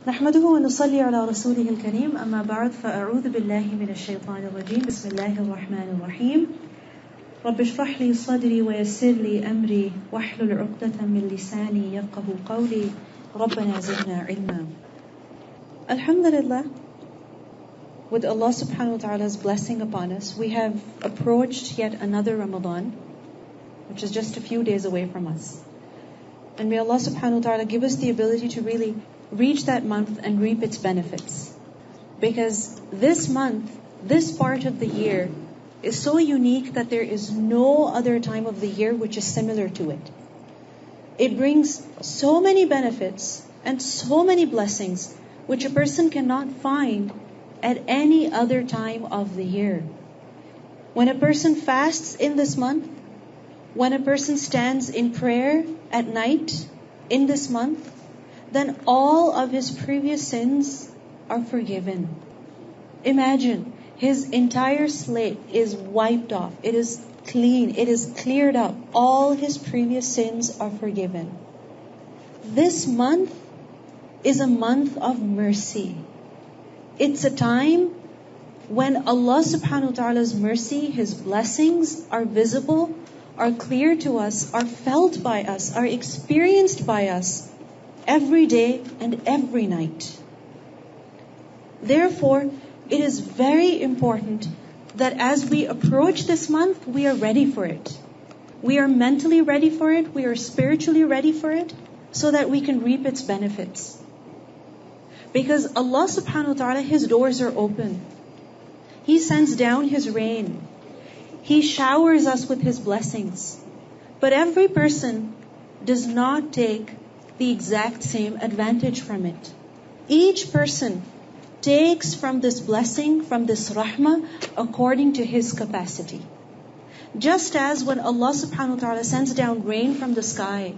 نحمده ونصلي على رسوله الكريم أما بعد فأعوذ بالله من الشيطان الرجيم بسم الله الرحمن الرحيم رب اشرح لي صدري ويسر لي أمري واحلل عقدة من لساني يفقهوا قولي ربنا زدنا علما. Alhamdulillah, with Allah subhanahu wa ta'ala's blessing upon us, we have approached yet another Ramadan, which is just a few days away from us. And may Allah subhanahu wa ta'ala give us the ability to really reach that month and reap its benefits. Because this month, this part of the year, is so unique that there is no other time of the year which is similar to it. It brings so many benefits and so many blessings which a person cannot find at any other time of the year. When a person fasts in this month, when a person stands in prayer at night in this month, then all of his previous sins are forgiven. Imagine, his entire slate is wiped off. It is clean. It is cleared up. All his previous sins are forgiven. This month is a month of mercy. It's a time when Allah subhanahu wa ta'ala's mercy, His blessings are visible, are clear to us, are felt by us, are experienced by us every day and every night. Therefore, it is very important that as we approach this month, we are ready for it. We are mentally ready for it, we are spiritually ready for it, so that we can reap its benefits. Because Allah subhanahu wa ta'ala, His doors are open. He sends down His rain. He showers us with His blessings. But every person does not take the exact same advantage from it. Each person takes from this blessing, from this rahmah, according to his capacity. Just as when Allah subhanahu wa ta'ala sends down rain from the sky,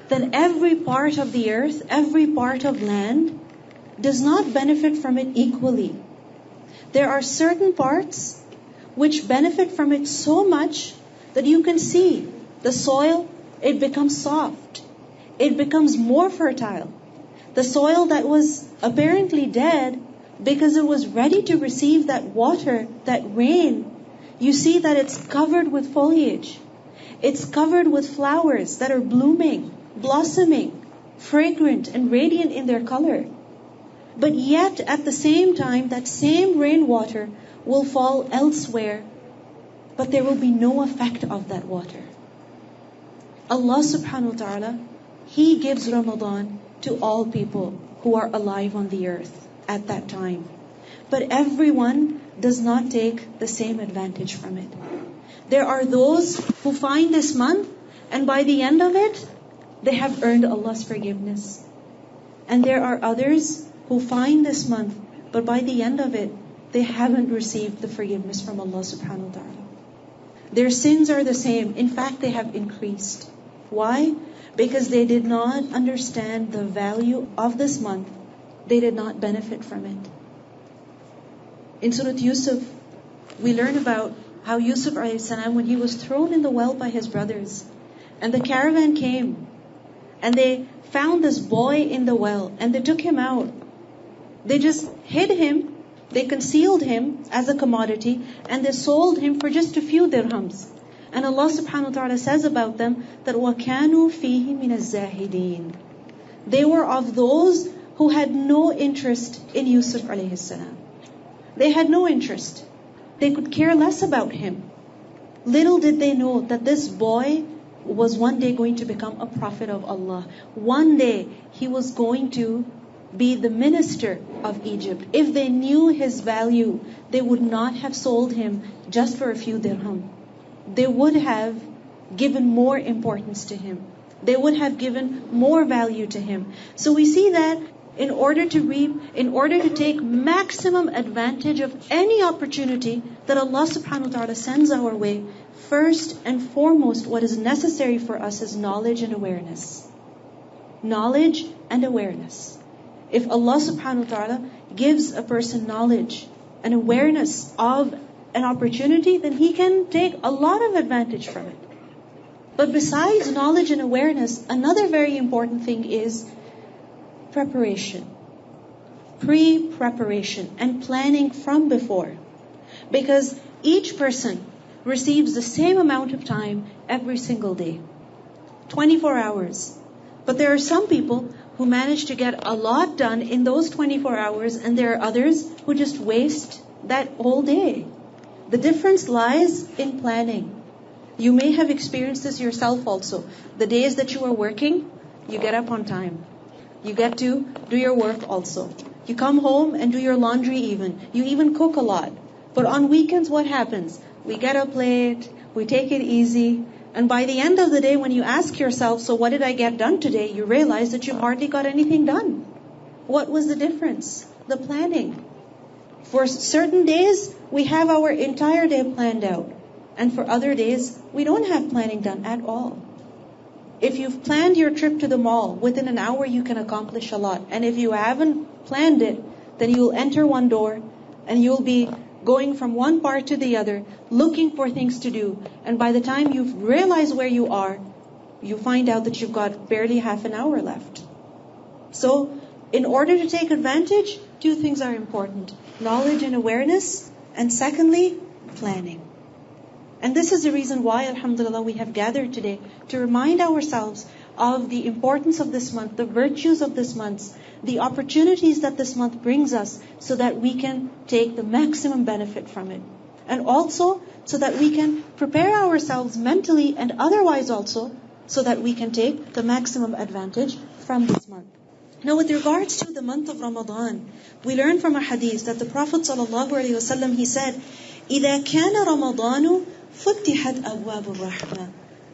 then every part of the earth, every part of land does not benefit from it equally. There are certain parts which benefit from it so much that you can see the soil, it becomes soft. It becomes more fertile. The soil that was apparently dead, because it was ready to receive that water, that rain, you see that it's covered with foliage. It's covered with flowers that are blooming, blossoming, fragrant and radiant in their color. But yet at the same time, that same rainwater will fall elsewhere, but there will be no effect of that water. Allah subhanahu wa ta'ala, He gives Ramadan to all people who are alive on the earth at that time. But everyone does not take the same advantage from it. There are those who find this month, and by the end of it, they have earned Allah's forgiveness. And there are others who find this month, but by the end of it, they haven't received the forgiveness from Allah subhanahu wa ta'ala. Their sins are the same. In fact, they have increased. Why? Because they did not understand the value of this month. They did not benefit from it. In Surah Yusuf, we learn about how Yusuf a.s., when he was thrown in the well by his brothers, and the caravan came, and they found this boy in the well, and they took him out. They just hid him, they concealed him as a commodity, and they sold him for just a few dirhams. And Allah subhanahu wa ta'ala says about them that وَكَانُوا فِيهِ مِنَ الزَّاهِدِينَ. They were of those who had no interest in Yusuf alayhi salam. They had no interest. They could care less about him. Little did they know that this boy was one day going to become a prophet of Allah. One day he was going to be the minister of Egypt. If they knew his value, they would not have sold him just for a few dirham. They would have given more importance to him. They would have given more value to him. So we see that in order to reap, in order to take maximum advantage of any opportunity that Allah subhanahu wa ta'ala sends our way, first and foremost, what is necessary for us is knowledge and awareness. Knowledge and awareness. If Allah subhanahu wa ta'ala gives a person knowledge and awareness of an opportunity, then he can take a lot of advantage from it. But besides knowledge and awareness, another very important thing is preparation. pre-preparation and planning from before. Because each person receives the same amount of time every single day, 24 hours. But there are some people who manage to get a lot done in those 24 hours, and there are others who just waste that whole day. The difference lies in planning. You may have experienced this yourself also. The days that you are working, you get up on time. You get to do your work also. You come home and do your laundry even. You even cook a lot. But on weekends, what happens? We get up late, we take it easy, and by the end of the day, when you ask yourself, so what did I get done today? You realize that you hardly got anything done. What was the difference? The planning. For certain days, we have our entire day planned out. And for other days, we don't have planning done at all. If you've planned your trip to the mall, within an hour you can accomplish a lot. And if you haven't planned it, then you'll enter one door and you'll be going from one part to the other, looking for things to do. And by the time you've realized where you are, you find out that you've got barely half an hour left. So, in order to take advantage, two things are important: knowledge and awareness, and secondly, planning. And this is the reason why, alhamdulillah, we have gathered today to remind ourselves of the importance of this month, the virtues of this month, the opportunities that this month brings us, so that we can take the maximum benefit from it. And also, so that we can prepare ourselves mentally and otherwise also, so that we can take the maximum advantage from this month. Now, with regards to the month of Ramadan, we learn from a hadith that the Prophet ﷺ, he said, إِذَا كَانَ رَمَضَانُ فُتِحَتْ أَبْوَابُ الرَّحْمَةِ,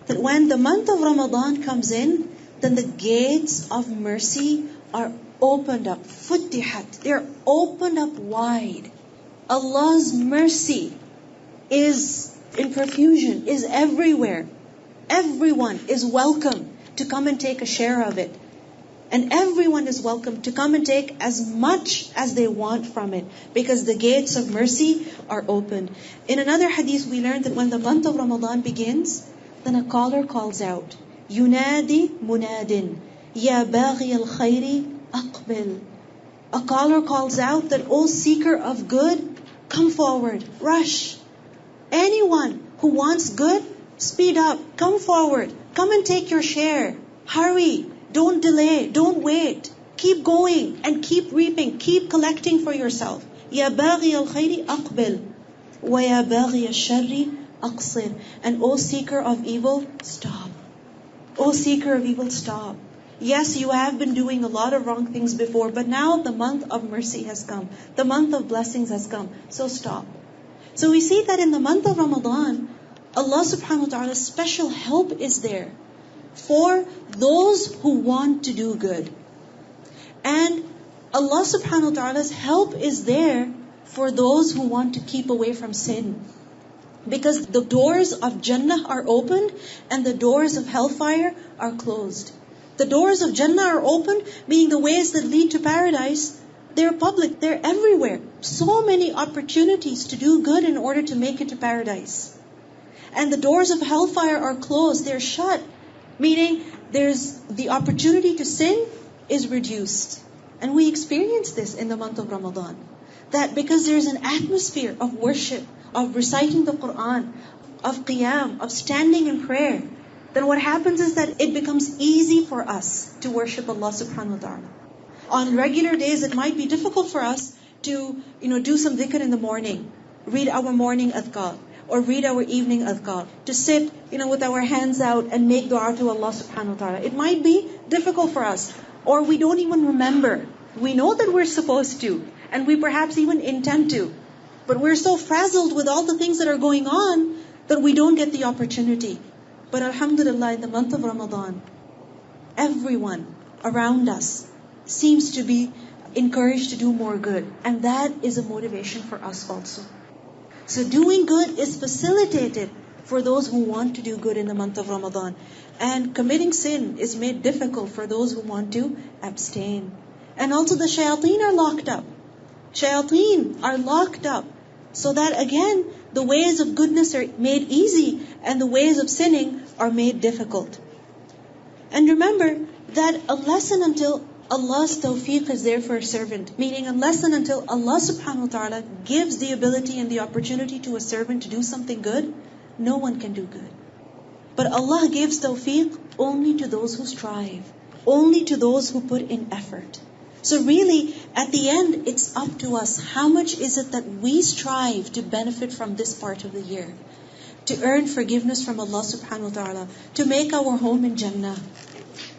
that when the month of Ramadan comes in, then the gates of mercy are opened up. فُتِحَتْ, they're opened up wide. Allah's mercy is in profusion, is everywhere. Everyone is welcome to come and take a share of it. And everyone is welcome to come and take as much as they want from it, because the gates of mercy are opened. In another hadith, we learned that when the month of Ramadan begins, then a caller calls out, Yunadi munadin, Ya baghi al-khayri aqbil. A caller calls out that, O seeker of good, come forward, rush. Anyone who wants good, speed up, come forward, come and take your share. Hurry. Don't delay, don't wait. Keep going and keep reaping, keep collecting for yourself. Ya baghi al-khayri aqbil, wa ya baghi al-sharri aqsir. And O seeker of evil, stop. O seeker of evil, stop. Yes, you have been doing a lot of wrong things before, but now the month of mercy has come. The month of blessings has come. So stop. So we see that in the month of Ramadan, Allah subhanahu wa ta'ala's special help is there for those who want to do good. And Allah subhanahu wa ta'ala's help is there for those who want to keep away from sin. Because the doors of Jannah are opened and the doors of hellfire are closed. The doors of Jannah are open, meaning the ways that lead to paradise, they're public, they're everywhere. So many opportunities to do good in order to make it to paradise. And the doors of hellfire are closed, they're shut. Meaning, there's the opportunity to sin is reduced. And we experience this in the month of Ramadan. That because there's an atmosphere of worship, of reciting the Quran, of qiyam, of standing in prayer, then what happens is that it becomes easy for us to worship Allah subhanahu wa ta'ala. On regular days, it might be difficult for us to, do some dhikr in the morning, read our morning adhkar, or read our evening adhkar, to sit, with our hands out and make dua to Allah subhanahu wa ta'ala. It might be difficult for us, or we don't even remember. We know that we're supposed to, and we perhaps even intend to, but we're so frazzled with all the things that are going on that we don't get the opportunity. But alhamdulillah, in the month of Ramadan, everyone around us seems to be encouraged to do more good, and that is a motivation for us also. So doing good is facilitated for those who want to do good in the month of Ramadan. And committing sin is made difficult for those who want to abstain. And also the shayateen are locked up. Shayateen are locked up. So that again, the ways of goodness are made easy and the ways of sinning are made difficult. And remember that a lesson until Allah's tawfiq is there for a servant, meaning unless and until Allah subhanahu wa ta'ala gives the ability and the opportunity to a servant to do something good, no one can do good. But Allah gives tawfiq only to those who strive, only to those who put in effort. So really, at the end, it's up to us. How much is it that we strive to benefit from this part of the year? To earn forgiveness from Allah subhanahu wa ta'ala, to make our home in Jannah,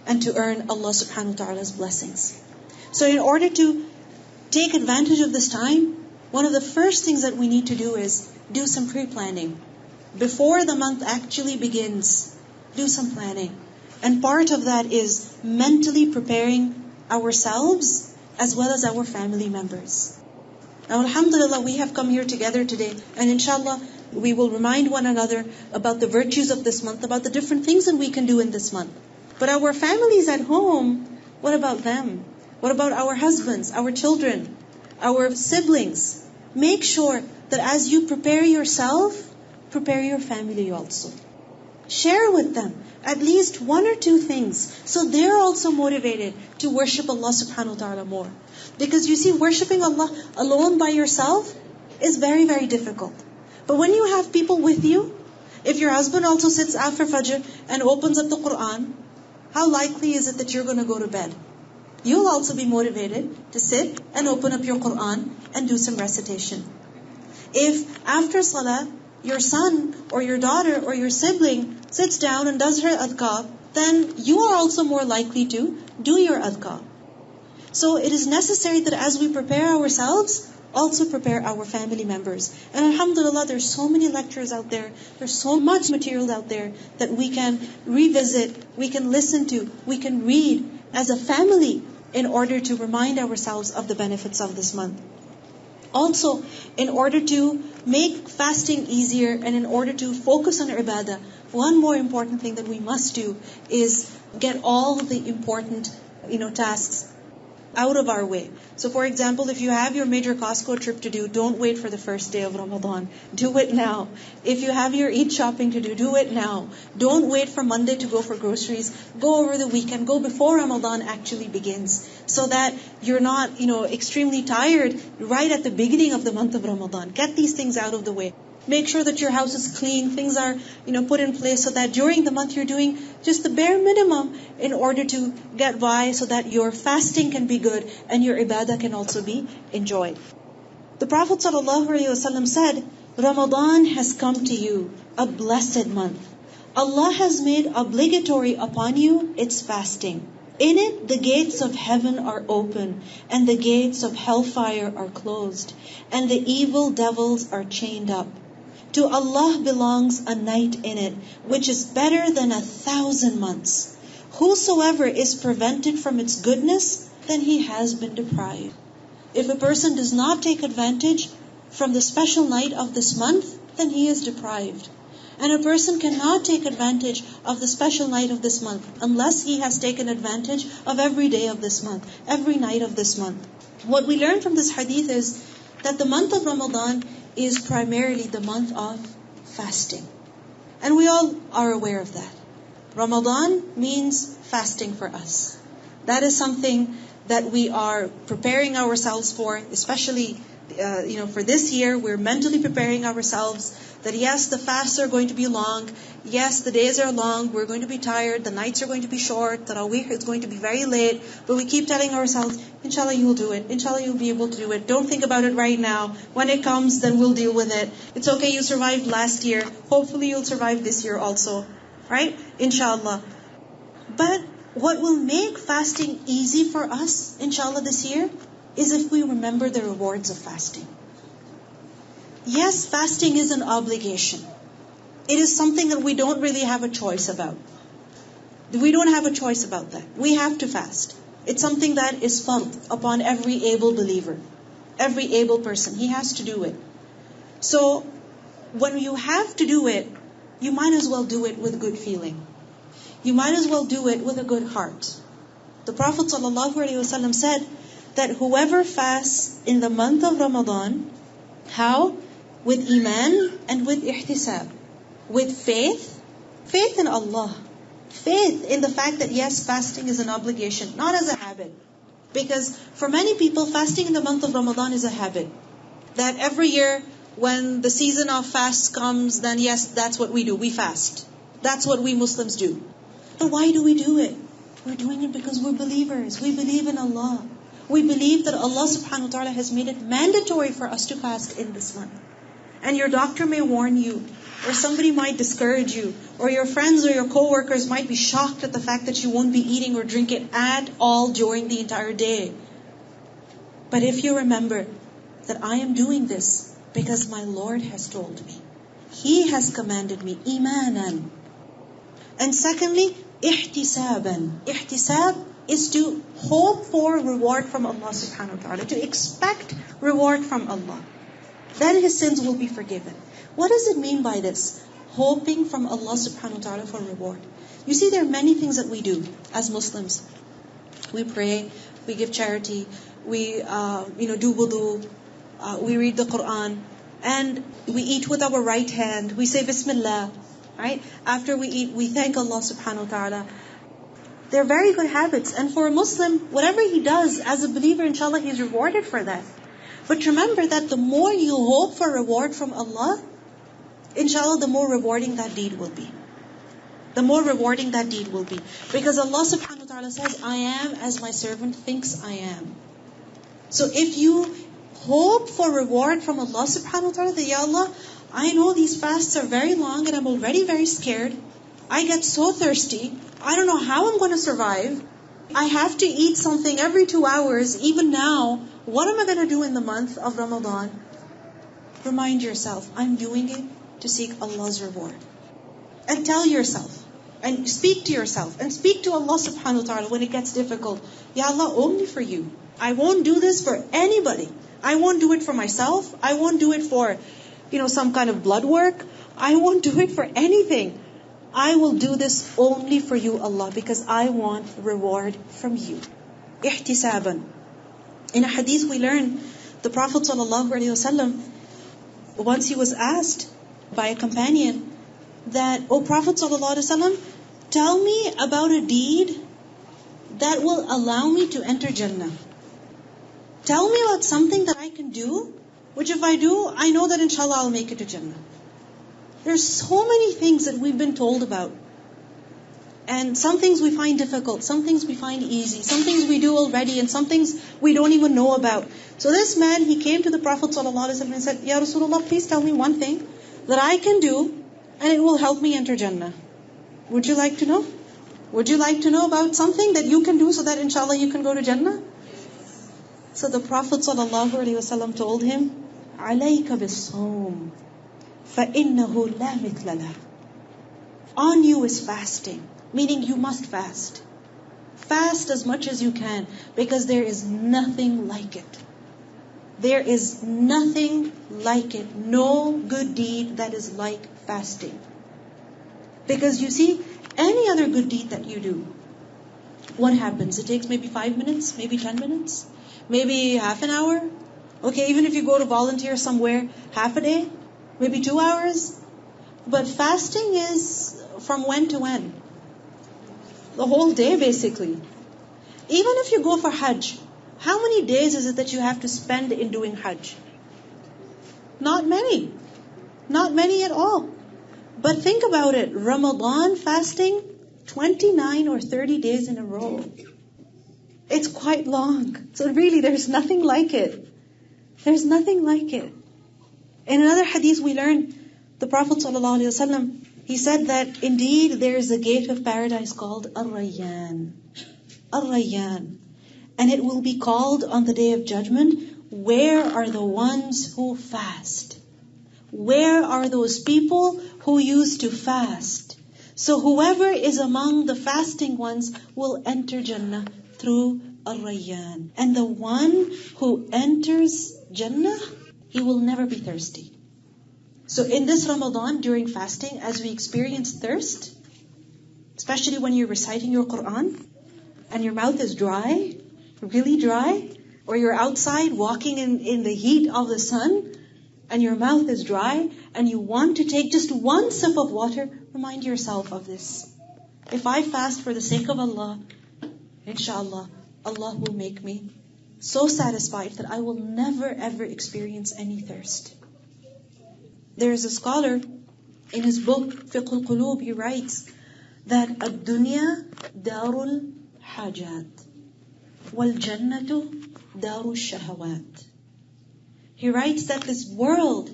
and to earn Allah subhanahu wa ta'ala's blessings. So in order to take advantage of this time, one of the first things that we need to do is do some pre-planning. Before the month actually begins, do some planning. And part of that is mentally preparing ourselves as well as our family members. Now alhamdulillah, we have come here together today, and inshallah we will remind one another about the virtues of this month, about the different things that we can do in this month. But our families at home, what about them? What about our husbands, our children, our siblings? Make sure that as you prepare yourself, prepare your family also. Share with them at least one or two things, so they're also motivated to worship Allah subhanahu wa ta'ala more. Because you see, worshiping Allah alone by yourself is very, very difficult. But when you have people with you, if your husband also sits after Fajr and opens up the Quran, how likely is it that you're going to go to bed? You'll also be motivated to sit and open up your Quran and do some recitation. If after Salah, your son or your daughter or your sibling sits down and does her adhkar, then you are also more likely to do your adhkar. So it is necessary that as we prepare ourselves, also prepare our family members. And alhamdulillah, there's so many lectures out there, there's so much material out there that we can revisit, we can listen to, we can read as a family in order to remind ourselves of the benefits of this month. Also, in order to make fasting easier and in order to focus on ibadah, one more important thing that we must do is get all the important, tasks out of our way. So for example, if you have your major Costco trip to do, don't wait for the first day of Ramadan. Do it now. If you have your Eid shopping to do it now. Don't wait for Monday to go for groceries. Go over the weekend. Go before Ramadan actually begins. So that you're not, extremely tired right at the beginning of the month of Ramadan. Get these things out of the way. Make sure that your house is clean, things are, put in place so that during the month you're doing just the bare minimum in order to get by so that your fasting can be good and your ibadah can also be enjoyed. The Prophet ﷺ said, Ramadan has come to you, a blessed month. Allah has made obligatory upon you its fasting. In it, the gates of heaven are open, and the gates of hellfire are closed, and the evil devils are chained up. To Allah belongs a night in it, which is better than 1,000 months. Whosoever is prevented from its goodness, then he has been deprived. If a person does not take advantage from the special night of this month, then he is deprived. And a person cannot take advantage of the special night of this month unless he has taken advantage of every day of this month, every night of this month. What we learn from this hadith is that the month of Ramadan is primarily the month of fasting. And we all are aware of that. Ramadan means fasting for us. That is something that we are preparing ourselves for, especially for this year. We're mentally preparing ourselves that yes, the fasts are going to be long. Yes, the days are long. We're going to be tired. The nights are going to be short. Tarawih is going to be very late. But we keep telling ourselves, inshallah, you'll do it. Inshallah, you'll be able to do it. Don't think about it right now. When it comes, then we'll deal with it. It's okay, you survived last year. Hopefully, you'll survive this year also. Right? Inshallah. But what will make fasting easy for us, inshallah, this year, is if we remember the rewards of fasting. Yes, fasting is an obligation. It is something that we don't really have a choice about. We don't have a choice about that. We have to fast. It's something that is fard upon every able believer, every able person. He has to do it. So, when you have to do it, you might as well do it with good feeling. You might as well do it with a good heart. The Prophet ﷺ said that whoever fasts in the month of Ramadan, how? With iman and with ihtisab. With faith in Allah. Faith in the fact that yes, fasting is an obligation, not as a habit. Because for many people, fasting in the month of Ramadan is a habit. That every year when the season of fast comes, then yes, that's what we do. We fast. That's what we Muslims do. But why do we do it? We're doing it because we're believers. We believe in Allah. We believe that Allah subhanahu wa ta'ala has made it mandatory for us to fast in this month. And your doctor may warn you, or somebody might discourage you, or your friends or your co-workers might be shocked at the fact that you won't be eating or drinking at all during the entire day. But if you remember that I am doing this because my Lord has told me, He has commanded me, imanan. And secondly, ihtisaban. Ihtisab is to hope for reward from Allah subhanahu wa ta'ala, to expect reward from Allah. Then his sins will be forgiven. What does it mean by this? Hoping from Allah subhanahu wa ta'ala for reward. You see, there are many things that we do as Muslims. We pray, we give charity, we do wudu, we read the Quran, and we eat with our right hand, we say Bismillah, right? After we eat, we thank Allah subhanahu wa ta'ala. They're very good habits. And for a Muslim, whatever he does as a believer, inshallah, he's rewarded for that. But remember that the more you hope for reward from Allah, inshallah, the more rewarding that deed will be. The more rewarding that deed will be. Because Allah subhanahu wa ta'ala says, I am as my servant thinks I am. So if you hope for reward from Allah subhanahu wa ta'ala, that, Ya Allah, I know these fasts are very long and I'm already very scared. I get so thirsty. I don't know how I'm going to survive. I have to eat something every 2 hours, even now. What am I going to do in the month of Ramadan? Remind yourself, I'm doing it to seek Allah's reward. And tell yourself, and speak to yourself, and speak to Allah subhanahu wa ta'ala when it gets difficult. Ya Allah, only for you. I won't do this for anybody. I won't do it for myself. I won't do it for, some kind of blood work. I won't do it for anything. I will do this only for you, Allah, because I want reward from you. Ihtisaban. In a hadith we learn, the Prophet ﷺ, once he was asked by a companion that, O Prophet ﷺ, tell me about a deed that will allow me to enter Jannah. Tell me about something that I can do, which if I do, I know that inshallah I'll make it to Jannah. There's so many things that we've been told about. And some things we find difficult, some things we find easy, some things we do already, and some things we don't even know about. So this man, he came to the Prophet ﷺ and said, Ya Rasulullah, please tell me one thing that I can do, and it will help me enter Jannah. Would you like to know? Would you like to know about something that you can do so that inshallah you can go to Jannah? So the Prophet ﷺ told him, عَلَيْكَ بِالصَّوْمِ فَإِنَّهُ لَا مِثْلَ لَهُ. On you is fasting, meaning you must fast. Fast as much as you can, because there is nothing like it. There is nothing like it. No good deed that is like fasting. Because you see, any other good deed that you do, what happens? It takes maybe 5 minutes, maybe 10 minutes, maybe half an hour. Okay, even if you go to volunteer somewhere, half a day, maybe 2 hours. But fasting is from when to when? The whole day basically. Even if you go for Hajj, how many days is it that you have to spend in doing Hajj? Not many. Not many at all. But think about it. Ramadan fasting, 29 or 30 days in a row. It's quite long. So really there's nothing like it. There's nothing like it. In another hadith we learn, the Prophet ﷺ, he said that indeed there is a gate of paradise called Ar-Rayyan. Ar-Rayyan. And it will be called on the Day of Judgment, where are the ones who fast? Where are those people who used to fast? So whoever is among the fasting ones will enter Jannah through Ar-Rayyan. And the one who enters Jannah, he will never be thirsty. So in this Ramadan, during fasting, as we experience thirst, especially when you're reciting your Quran, and your mouth is dry, really dry, or you're outside walking in the heat of the sun, and your mouth is dry, and you want to take just one sip of water, remind yourself of this. If I fast for the sake of Allah, inshallah, Allah will make me so satisfied that I will never ever experience any thirst. There is a scholar in his book Fiqh al-Qulub, he writes that ad-dunya darul hajat wal jannatu darul shahawat. He writes that this world,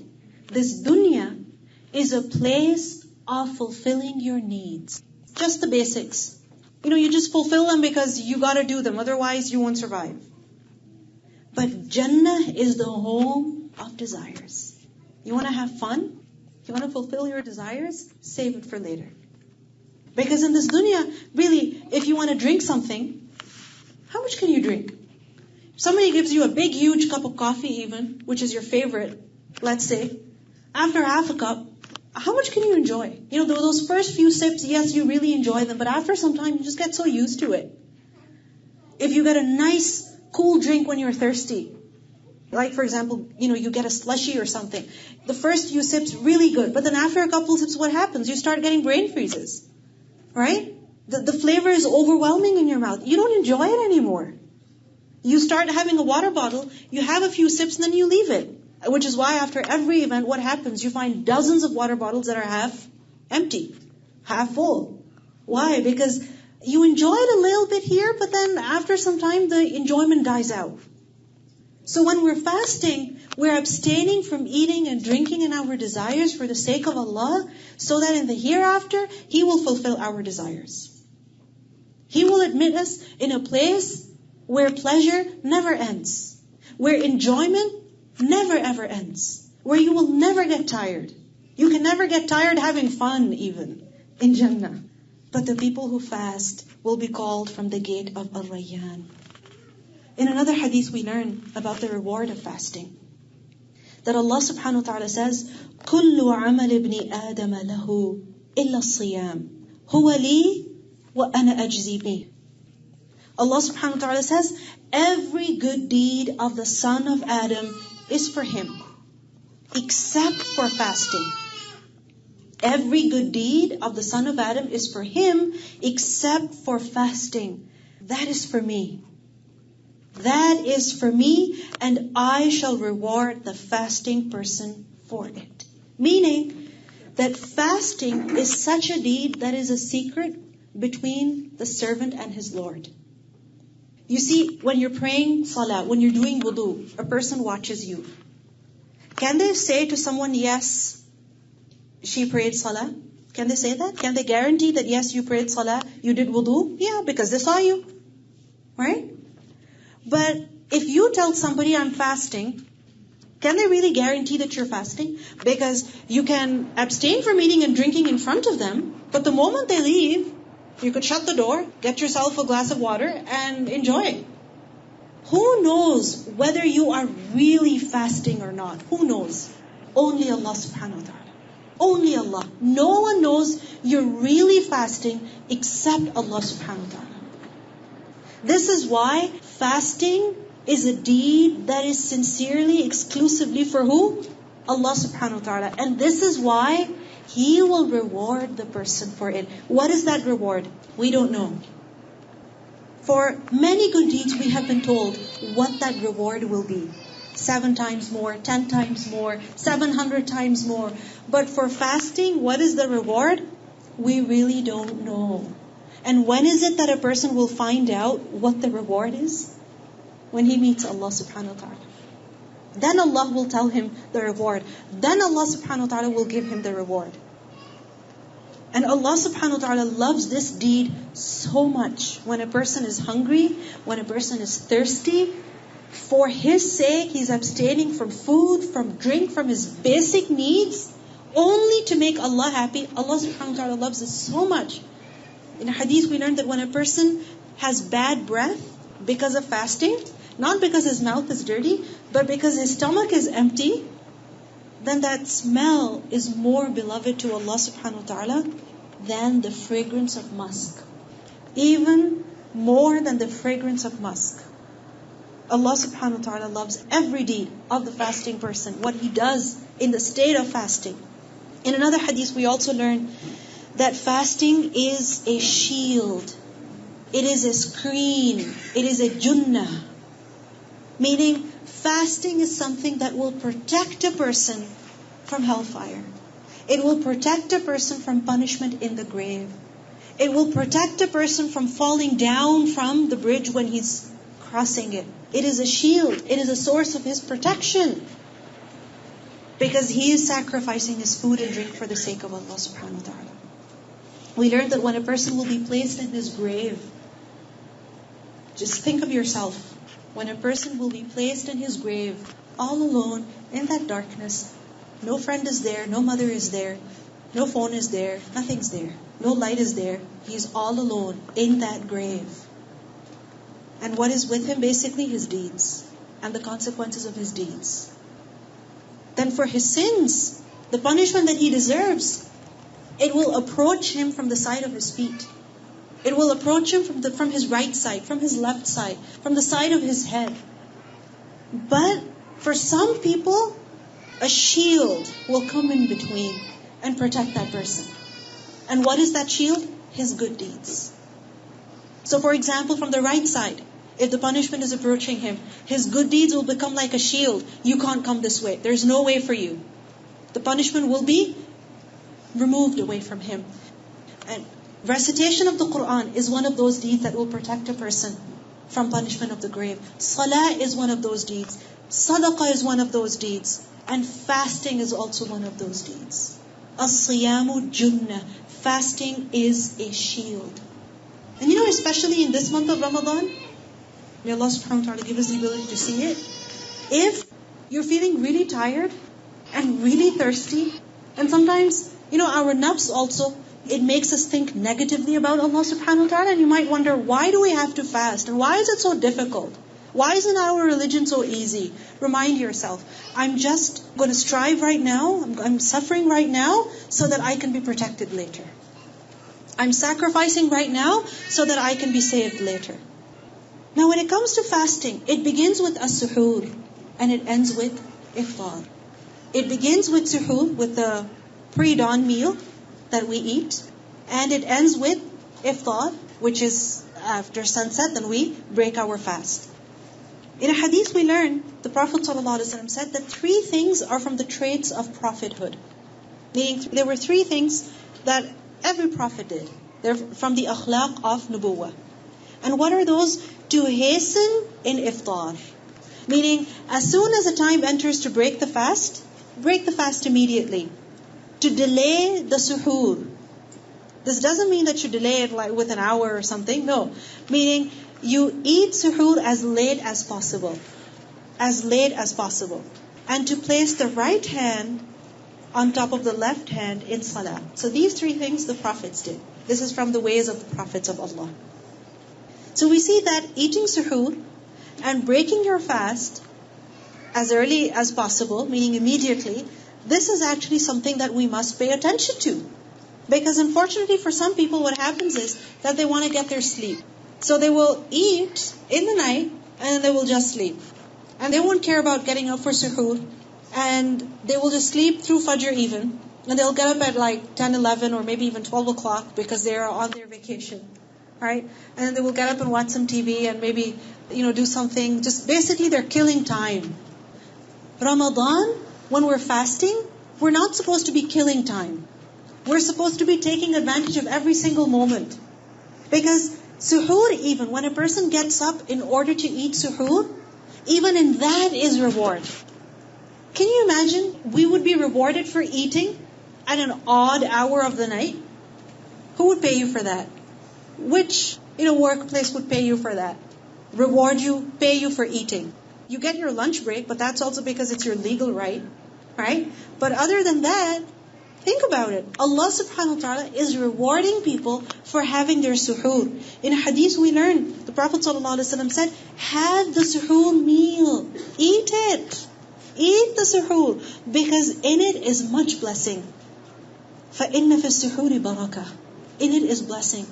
this dunya, is a place of fulfilling your needs. Just the basics. You just fulfill them because you gotta do them, otherwise you won't survive. But Jannah is the home of desires. You wanna have fun? You wanna fulfill your desires? Save it for later. Because in this dunya, really, if you wanna drink something, how much can you drink? If somebody gives you a big, huge cup of coffee even, which is your favorite, let's say, after half a cup, how much can you enjoy? Those first few sips, yes, you really enjoy them, but after some time, you just get so used to it. If you get a nice, cool drink when you're thirsty, like for example, you get a slushie or something, the first few sips, really good, but then after a couple of sips, what happens? You start getting brain freezes, right? The flavor is overwhelming in your mouth. You don't enjoy it anymore. You start having a water bottle, you have a few sips, and then you leave it. Which is why after every event, what happens? You find dozens of water bottles that are half empty, half full. Why? Because you enjoy it a little bit here, but then after some time, the enjoyment dies out. So when we're fasting, we're abstaining from eating and drinking in our desires for the sake of Allah, so that in the hereafter, He will fulfill our desires. He will admit us in a place where pleasure never ends, where enjoyment never ever ends, where you will never get tired. You can never get tired having fun even in Jannah. But the people who fast will be called from the gate of Al-Rayyan. In another hadith we learn about the reward of fasting. That Allah subhanahu wa ta'ala says, كُلُّ عَمَلِ ابْنِ آدَمَ لَهُ إِلَّا الصِّيَامِ هُوَ لِي وَأَنَا أَجْزِي بِهِ. Allah subhanahu wa ta'ala says, every good deed of the son of Adam is for him, except for fasting. Every good deed of the son of Adam is for him, except for fasting. That is for me. That is for me, and I shall reward the fasting person for it. Meaning that fasting is such a deed that is a secret between the servant and his Lord. You see, when you're praying salah, when you're doing wudu, a person watches you. Can they say to someone, yes, she prayed salah? Can they say that? Can they guarantee that yes, you prayed salah, you did wudu? Yeah, because they saw you. Right? But if you tell somebody I'm fasting, can they really guarantee that you're fasting? Because you can abstain from eating and drinking in front of them, but the moment they leave, you could shut the door, get yourself a glass of water, and enjoy. Who knows whether you are really fasting or not? Who knows? Only Allah subhanahu wa ta'ala. Only Allah. No one knows you're really fasting except Allah subhanahu wa ta'ala. This is why fasting is a deed that is sincerely, exclusively for who? Allah subhanahu wa ta'ala. And this is why He will reward the person for it. What is that reward? We don't know. For many good deeds we have been told what that reward will be. 7 times more, 10 times more, 700 times more. But for fasting, what is the reward? We really don't know. And when is it that a person will find out what the reward is? When he meets Allah subhanahu wa ta'ala. Then Allah will tell him the reward. Then Allah subhanahu wa ta'ala will give him the reward. And Allah subhanahu wa ta'ala loves this deed so much. When a person is hungry, when a person is thirsty, for His sake, he's abstaining from food, from drink, from his basic needs, only to make Allah happy. Allah subhanahu wa ta'ala loves this so much. In a hadith we learned that when a person has bad breath because of fasting, not because his mouth is dirty, but because his stomach is empty, then that smell is more beloved to Allah subhanahu wa ta'ala than the fragrance of musk. Even more than the fragrance of musk. Allah subhanahu wa ta'ala loves every deed of the fasting person, what he does in the state of fasting. In another hadith we also learn that fasting is a shield It is a screen. It is a junnah. Meaning, fasting is something that will protect a person from hellfire. It will protect a person from punishment in the grave. It will protect a person from falling down from the bridge when he's crossing it. It is a shield. It is a source of his protection. Because he is sacrificing his food and drink for the sake of Allah subhanahu wa ta'ala. We learned that when a person will be placed in his grave, just think of yourself. When a person will be placed in his grave, all alone, in that darkness, no friend is there, no mother is there, no phone is there, nothing's there, no light is there. He's all alone in that grave. And what is with him? Basically his deeds and the consequences of his deeds. Then for his sins, the punishment that he deserves, it will approach him from the side of his feet. It will approach him from his right side, from his left side, from the side of his head. But for some people, a shield will come in between and protect that person. And what is that shield? His good deeds. So for example, from the right side, if the punishment is approaching him, his good deeds will become like a shield. You can't come this way. There's no way for you. The punishment will be removed away from him. And recitation of the Quran is one of those deeds that will protect a person from punishment of the grave. Salah is one of those deeds. Sadaqah is one of those deeds. And fasting is also one of those deeds. As-siyamu junnah. Fasting is a shield. And especially in this month of Ramadan, may Allah subhanahu wa ta'ala give us the ability to see it. If you're feeling really tired and really thirsty, and sometimes, our nafs also, it makes us think negatively about Allah subhanahu wa ta'ala, and you might wonder, why do we have to fast? And why is it so difficult? Why isn't our religion so easy? Remind yourself, I'm just going to strive right now, I'm suffering right now, so that I can be protected later. I'm sacrificing right now, so that I can be saved later. Now when it comes to fasting, it begins with as-suhoor, and it ends with iftar. It begins with suhoor, with the pre-dawn meal that we eat, and it ends with iftar, which is after sunset, then we break our fast. In a hadith we learn, the Prophet ﷺ said that 3 things are from the traits of prophethood. Meaning there were 3 things that every prophet did. They're from the akhlaq of nubuwwah. And what are those? To hasten in iftar. Meaning, as soon as the time enters to break the fast immediately. To delay the suhoor. This doesn't mean that you delay it like with an hour or something. No. Meaning, you eat suhoor as late as possible. As late as possible. And to place the right hand on top of the left hand in salah. So these 3 things the prophets did. This is from the ways of the prophets of Allah. So we see that eating suhoor and breaking your fast as early as possible, meaning immediately, this is actually something that we must pay attention to. Because unfortunately for some people what happens is that they want to get their sleep. So they will eat in the night and then they will just sleep. And they won't care about getting up for suhoor. And they will just sleep through Fajr even. And they'll get up at like 10, 11 or maybe even 12 o'clock because they are on their vacation. Right? And then they will get up and watch some TV and maybe, do something. Just basically they're killing time. Ramadan, when we're fasting, we're not supposed to be killing time. We're supposed to be taking advantage of every single moment. Because suhoor even, when a person gets up in order to eat suhoor, even in that is reward. Can you imagine we would be rewarded for eating at an odd hour of the night? Who would pay you for that? Which workplace would pay you for that? Reward you, pay you for eating. You get your lunch break, but that's also because it's your legal right? But other than that, think about it. Allah subhanahu wa ta'ala is rewarding people for having their suhoor. In a hadith we learn, the Prophet ﷺ said, have the suhoor meal. Eat it. Eat the suhoor. Because in it is much blessing. فَإِنَّ فِي السُّحُورِ بَرَكَةً. In it is blessing.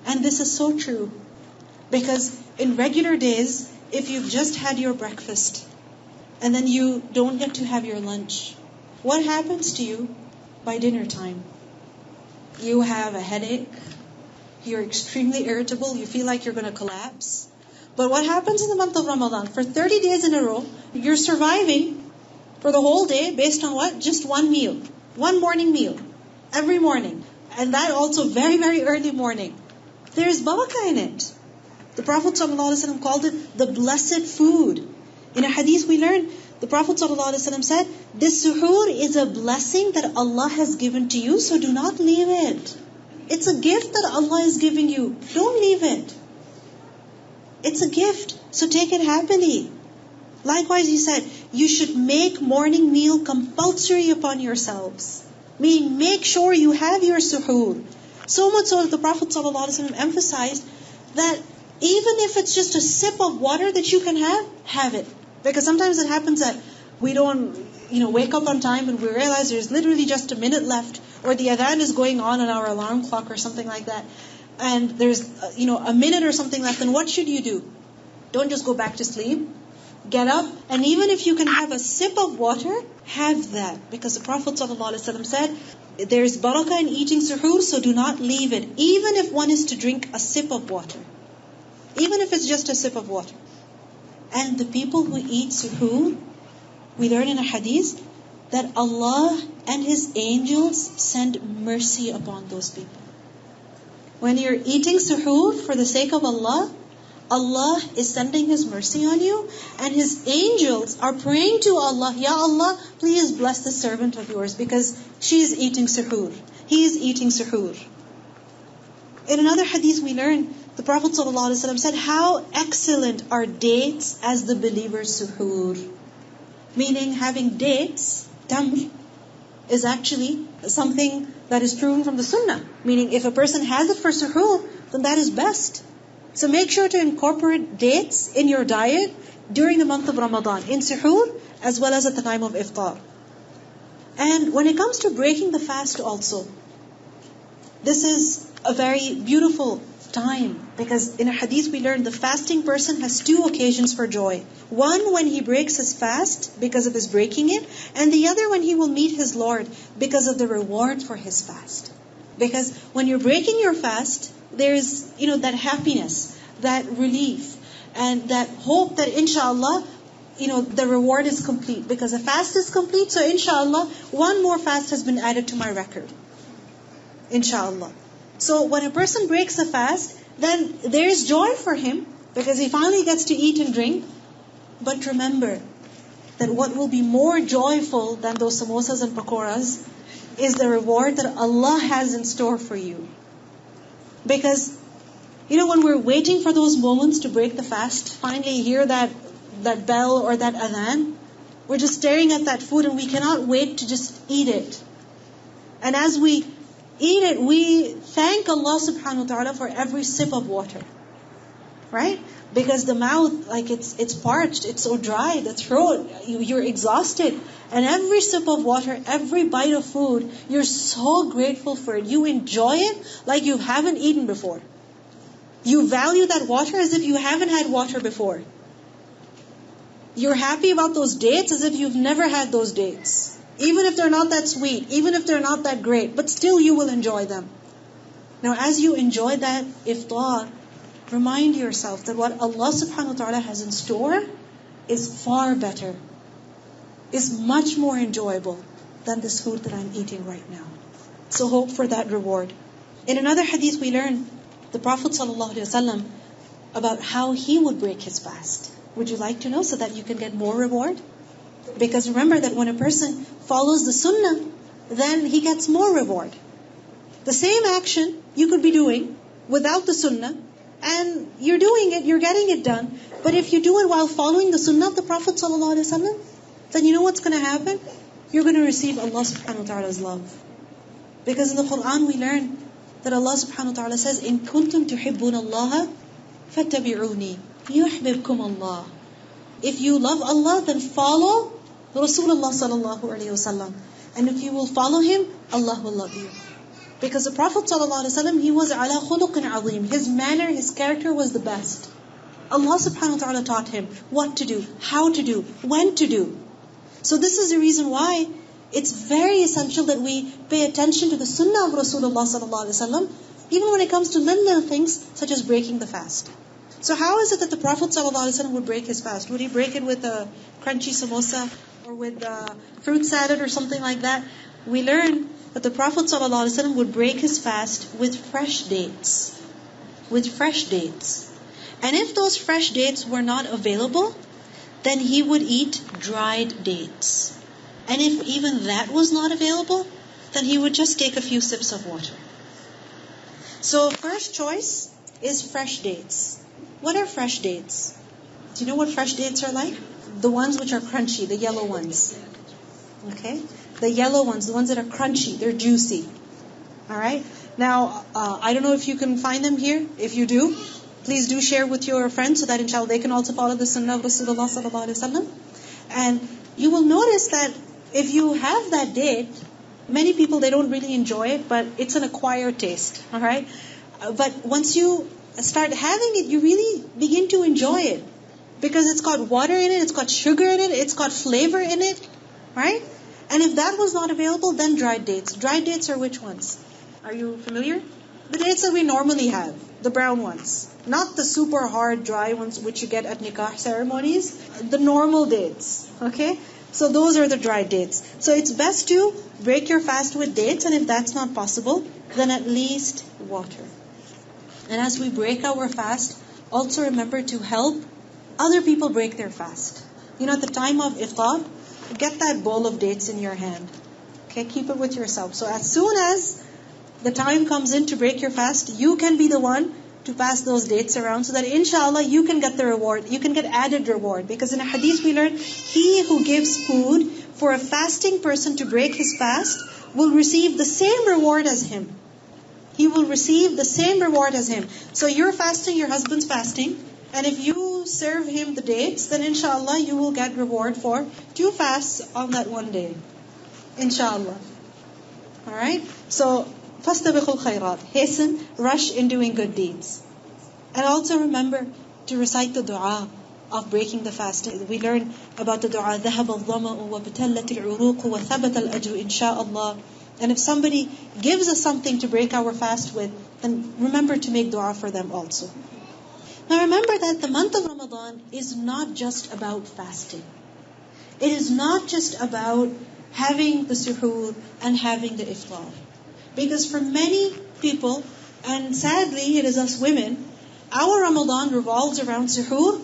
And this is so true. Because in regular days, if you've just had your breakfast, and then you don't get to have your lunch, what happens to you by dinner time? You have a headache, you're extremely irritable, you feel like you're going to collapse. But what happens in the month of Ramadan? For 30 days in a row, you're surviving for the whole day based on what? Just one meal. One morning meal. Every morning. And that also very, very early morning. There's barakah in it. The Prophet ﷺ called it the blessed food. In a hadith we learn, the Prophet ﷺ said, this suhoor is a blessing that Allah has given to you, so do not leave it. It's a gift that Allah is giving you. Don't leave it. It's a gift, so take it happily. Likewise, he said, you should make morning meal compulsory upon yourselves. Meaning, make sure you have your suhoor. So much so that the Prophet ﷺ emphasized that even if it's just a sip of water that you can have it. Because sometimes it happens that we don't, wake up on time and we realize there's literally just a minute left, or the adhan is going on our alarm clock or something like that, and there's, a minute or something left, then what should you do? Don't just go back to sleep. Get up, and even if you can have a sip of water, have that. Because the Prophet ﷺ said, there's barakah in eating suhoor, so do not leave it. Even if one is to drink a sip of water. Even if it's just a sip of water. And the people who eat suhoor, we learn in a hadith that Allah and His angels send mercy upon those people. When you're eating suhoor for the sake of Allah, Allah is sending His mercy on you, and His angels are praying to Allah, Ya Allah, please bless the servant of yours, because she is eating suhoor. He is eating suhoor. In another hadith we learn, the Prophet ﷺ said, how excellent are dates as the believer's suhoor. Meaning having dates, tamr, is actually something that is proven from the sunnah. Meaning if a person has it for suhoor, then that is best. So make sure to incorporate dates in your diet during the month of Ramadan, in suhoor as well as at the time of iftar. And when it comes to breaking the fast also, this is a very beautiful time, because in a hadith we learn the fasting person has two occasions for joy. One when he breaks his fast because of his breaking it, and the other when he will meet his Lord because of the reward for his fast. Because when you're breaking your fast, there's, that happiness, that relief, and that hope that inshallah, the reward is complete. Because the fast is complete, so inshallah, one more fast has been added to my record. Inshallah. So when a person breaks a fast, then there's joy for him, because he finally gets to eat and drink. But remember that what will be more joyful than those samosas and pakoras is the reward that Allah has in store for you. Because, when we're waiting for those moments to break the fast, finally hear that bell or that adhan, we're just staring at that food and we cannot wait to just eat it. And as we eat it, we thank Allah subhanahu wa ta'ala for every sip of water. Right? Because the mouth, it's parched, it's so dry, the throat, you're exhausted. And every sip of water, every bite of food, you're so grateful for it. You enjoy it like you haven't eaten before. You value that water as if you haven't had water before. You're happy about those dates as if you've never had those dates. Even if they're not that sweet, even if they're not that great, but still you will enjoy them. Now as you enjoy that iftar, remind yourself that what Allah subhanahu wa ta'ala has in store is far better, is much more enjoyable than this food that I'm eating right now. So hope for that reward. In another hadith we learn the Prophet ﷺ about how he would break his fast. Would you like to know so that you can get more reward? Because remember that when a person follows the sunnah, then he gets more reward. The same action you could be doing without the sunnah, and you're doing it, you're getting it done. But if you do it while following the sunnah of the Prophet ﷺ, then you know what's going to happen? You're going to receive Allah subhanahu wa ta'ala's love. Because in the Quran we learn that Allah subhanahu wa ta'ala says, إِن كُنتُمْ تُحِبُّونَ اللَّهَ فَاتَّبِعُونِي يُحْبِبْكُمُ اللَّهِ. If you love Allah, then follow Rasulullah sallallahu alayhi wasallam. And if you will follow him, Allah will love you. Because the Prophet sallallahu alayhi wasallam, he was ala khuluqin azim. His manner, his character was the best. Allah subhanahu wa ta'ala taught him what to do, how to do, when to do. So this is the reason why it's very essential that we pay attention to the sunnah of Rasulullah sallallahu alaihi wasallam, Even when it comes to little things, such as breaking the fast. So how is it that the Prophet ﷺ would break his fast? Would he break it with a crunchy samosa or with a fruit salad or something like that? We learn that the Prophet ﷺ would break his fast with fresh dates. With fresh dates. And if those fresh dates were not available, then he would eat dried dates. And if even that was not available, then he would just take a few sips of water. So first choice is fresh dates. What are fresh dates? Do you know what fresh dates are like? The ones which are crunchy, the yellow ones. Okay? The yellow ones, the ones that are crunchy, they're juicy. Alright? Now, I don't know if you can find them here. If you do, please do share with your friends so that inshallah they can also follow the sunnah of Rasulullah sallallahu alaihi wasallam. And you will notice that if you have that date, many people, they don't really enjoy it, but it's an acquired taste. Alright? But once you start having it, you really begin to enjoy it. Because it's got water in it, it's got sugar in it, it's got flavor in it. Right? And if that was not available, then dried dates. Dried dates are which ones? Are you familiar? The dates that we normally have. The brown ones. Not the super hard dry ones which you get at nikah ceremonies. The normal dates. Okay? So those are the dried dates. So it's best to break your fast with dates, and if that's not possible, then at least water. And as we break our fast, also remember to help other people break their fast. You know, at the time of iftar, get that bowl of dates in your hand. Okay, keep it with yourself. So as soon as the time comes in to break your fast, you can be the one to pass those dates around so that inshallah you can get the reward. You can get added reward. Because in a hadith we learn, he who gives food for a fasting person to break his fast will receive the same reward as him. He will receive the same reward as him. So you're fasting, your husband's fasting, and if you serve him the dates, then inshallah you will get reward for 2 fasts on that one day. Inshallah. Alright? So, فَاسْتَبِقُوا الْخَيْرَاتِ. Hasten, rush in doing good deeds. And also remember to recite the dua of breaking the fast. We learn about the dua, ذَهَبَ الظَّمَأُ وَبْتَلَّتِ الْعُرُوقُ وَثَبَتَ الْأَجْرُ إِنْ شَاءَ اللَّهِ. And if somebody gives us something to break our fast with, then remember to make dua for them also. Now remember that the month of Ramadan is not just about fasting. It is not just about having the suhoor and having the iftar. Because for many people, and sadly it is us women, our Ramadan revolves around suhoor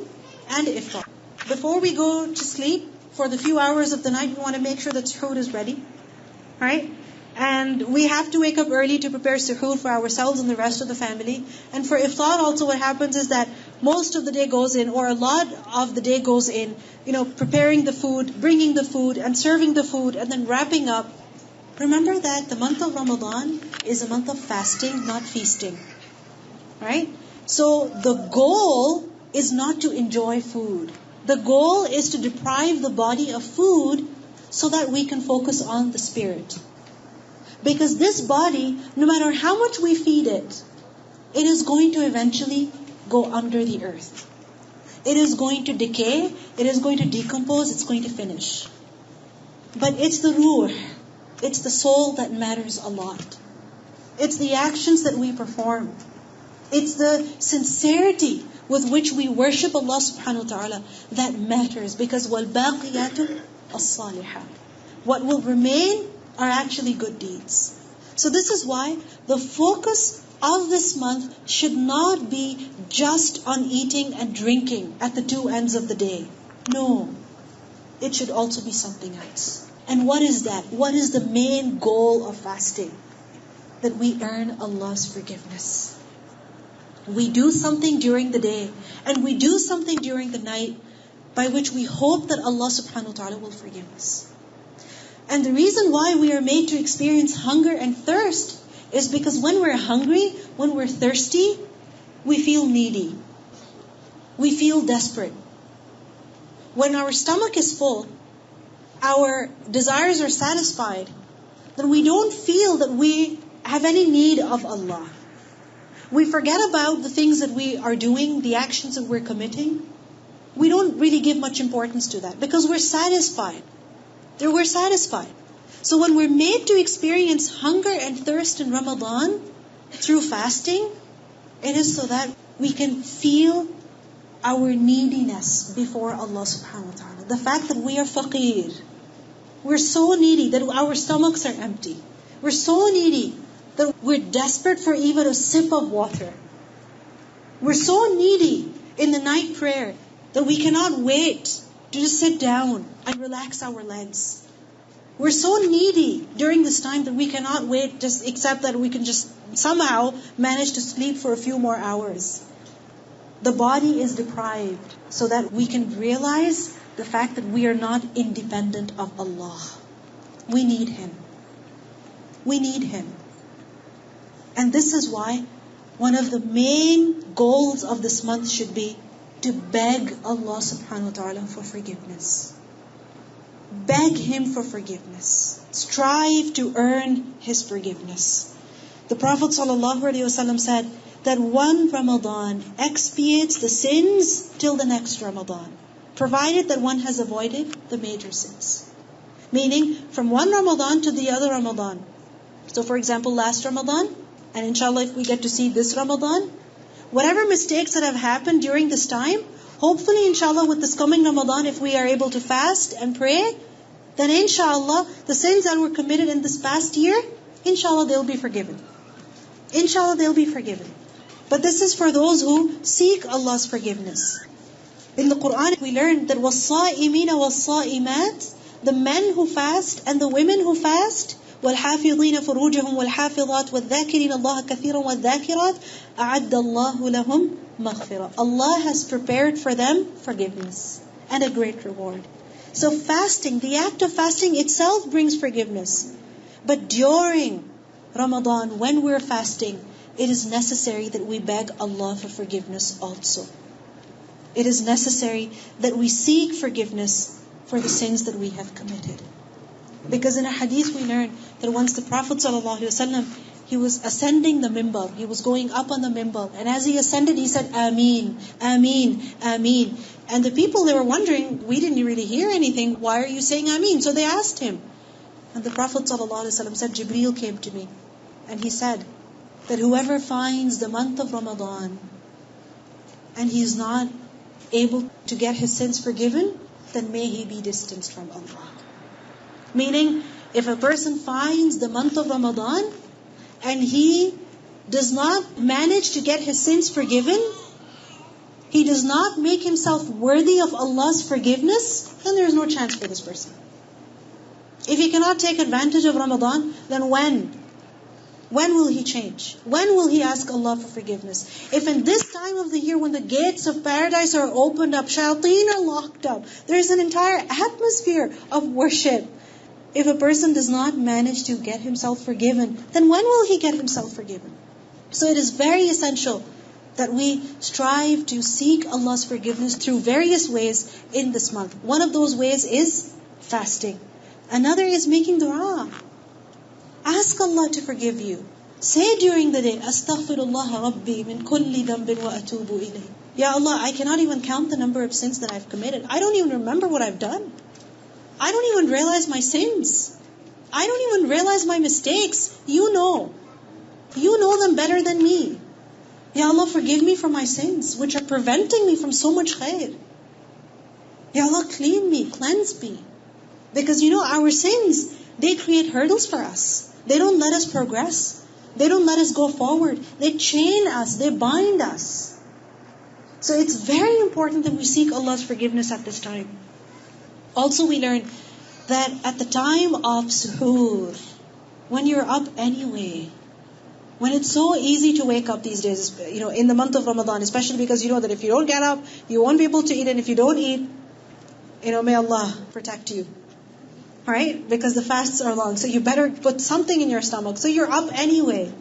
and iftar. Before we go to sleep, for the few hours of the night, we want to make sure that suhoor is ready. Right? And we have to wake up early to prepare suhoor for ourselves and the rest of the family. And for iftar also what happens is that most of the day goes in, or a lot of the day goes in, preparing the food, bringing the food, and serving the food, and then wrapping up. Remember that the month of Ramadan is a month of fasting, not feasting. Right? So the goal is not to enjoy food. The goal is to deprive the body of food so that we can focus on the spirit. Because this body, no matter how much we feed it, it is going to eventually go under the earth. It is going to decay, it is going to decompose, it's going to finish. But it's the ruh, it's the soul that matters a lot. It's the actions that we perform. It's the sincerity with which we worship Allah subhanahu wa ta'ala that matters. Because وَالْبَاقِيَاتُ الصَّالِحَاتُ, what will remain are actually good deeds. So this is why the focus of this month should not be just on eating and drinking at the two ends of the day. No. It should also be something else. And what is that? What is the main goal of fasting? That we earn Allah's forgiveness. We do something during the day and we do something during the night by which we hope that Allah subhanahu wa ta'ala will forgive us. And the reason why we are made to experience hunger and thirst is because when we're hungry, when we're thirsty, we feel needy. We feel desperate. When our stomach is full, our desires are satisfied, then we don't feel that we have any need of Allah. We forget about the things that we are doing, the actions that we're committing. We don't really give much importance to that because we're satisfied. We're satisfied. So when we're made to experience hunger and thirst in Ramadan, through fasting, it is so that we can feel our neediness before Allah subhanahu wa ta'ala. The fact that we are faqir. We're so needy that our stomachs are empty. We're so needy that we're desperate for even a sip of water. We're so needy in the night prayer that we cannot wait to just sit down and relax our legs. We're so needy during this time that we cannot wait just except that we can just somehow manage to sleep for a few more hours. The body is deprived so that we can realize the fact that we are not independent of Allah. We need Him. We need Him. And this is why one of the main goals of this month should be to beg Allah subhanahu wa ta'ala for forgiveness. Beg Him for forgiveness. Strive to earn His forgiveness. The Prophet ﷺ said that one Ramadan expiates the sins till the next Ramadan, provided that one has avoided the major sins. Meaning, from one Ramadan to the other Ramadan. So for example, last Ramadan, and inshallah if we get to see this Ramadan, whatever mistakes that have happened during this time, hopefully inshallah with this coming Ramadan, if we are able to fast and pray, then inshallah the sins that were committed in this past year, inshallah they'll be forgiven. Inshallah they'll be forgiven. But this is for those who seek Allah's forgiveness. In the Quran we learn that وَالصَّائِمِينَ وَالصَّائِمَاتِ, the men who fast and the women who fast, وَالْحَافِظِينَ فُرُوجَهُمْ وَالْحَافِظَاتِ وَالذَّاكِرِينَ اللَّهَ كَثِيرًا وَالذَّاكِرَاتِ أَعَدَّ اللَّهُ لَهُمْ مَغْفِرَةً. Allah has prepared for them forgiveness and a great reward. So fasting, the act of fasting itself brings forgiveness. But during Ramadan, when we're fasting, it is necessary that we beg Allah for forgiveness also. It is necessary that we seek forgiveness for the sins that we have committed. Because in a hadith we learn that once the Prophet ﷺ, he was ascending the mimbar, he was going up on the mimbar, and as he ascended he said, Ameen, Ameen, Ameen. And the people, they were wondering, we didn't really hear anything, why are you saying Ameen? So they asked him. And the Prophet ﷺ said, Jibreel came to me, and he said that whoever finds the month of Ramadan, and he is not able to get his sins forgiven, then may he be distanced from Allah. Meaning, if a person finds the month of Ramadan and he does not manage to get his sins forgiven, he does not make himself worthy of Allah's forgiveness, then there is no chance for this person. If he cannot take advantage of Ramadan, then when? When will he change? When will he ask Allah for forgiveness? If in this time of the year when the gates of paradise are opened up, shayateen are locked up, there is an entire atmosphere of worship. If a person does not manage to get himself forgiven, then when will he get himself forgiven? So it is very essential that we strive to seek Allah's forgiveness through various ways in this month. One of those ways is fasting. Another is making dua. Ask Allah to forgive you. Say during the day, Astaghfirullah Rabbi min kulli dhanbin wa atubu ilayh. Ya Allah, I cannot even count the number of sins that I've committed. I don't even remember what I've done. I don't even realize my sins. I don't even realize my mistakes. You know. You know them better than me. Ya Allah, forgive me for my sins, which are preventing me from so much khair. Ya Allah, clean me, cleanse me. Because our sins, they create hurdles for us. They don't let us progress. They don't let us go forward. They chain us, they bind us. So it's very important that we seek Allah's forgiveness at this time. Also we learn that at the time of suhoor, when you're up anyway, when it's so easy to wake up these days, in the month of Ramadan, especially because you know that if you don't get up, you won't be able to eat, and if you don't eat, may Allah protect you. Alright? Because the fasts are long, so you better put something in your stomach. So you're up anyway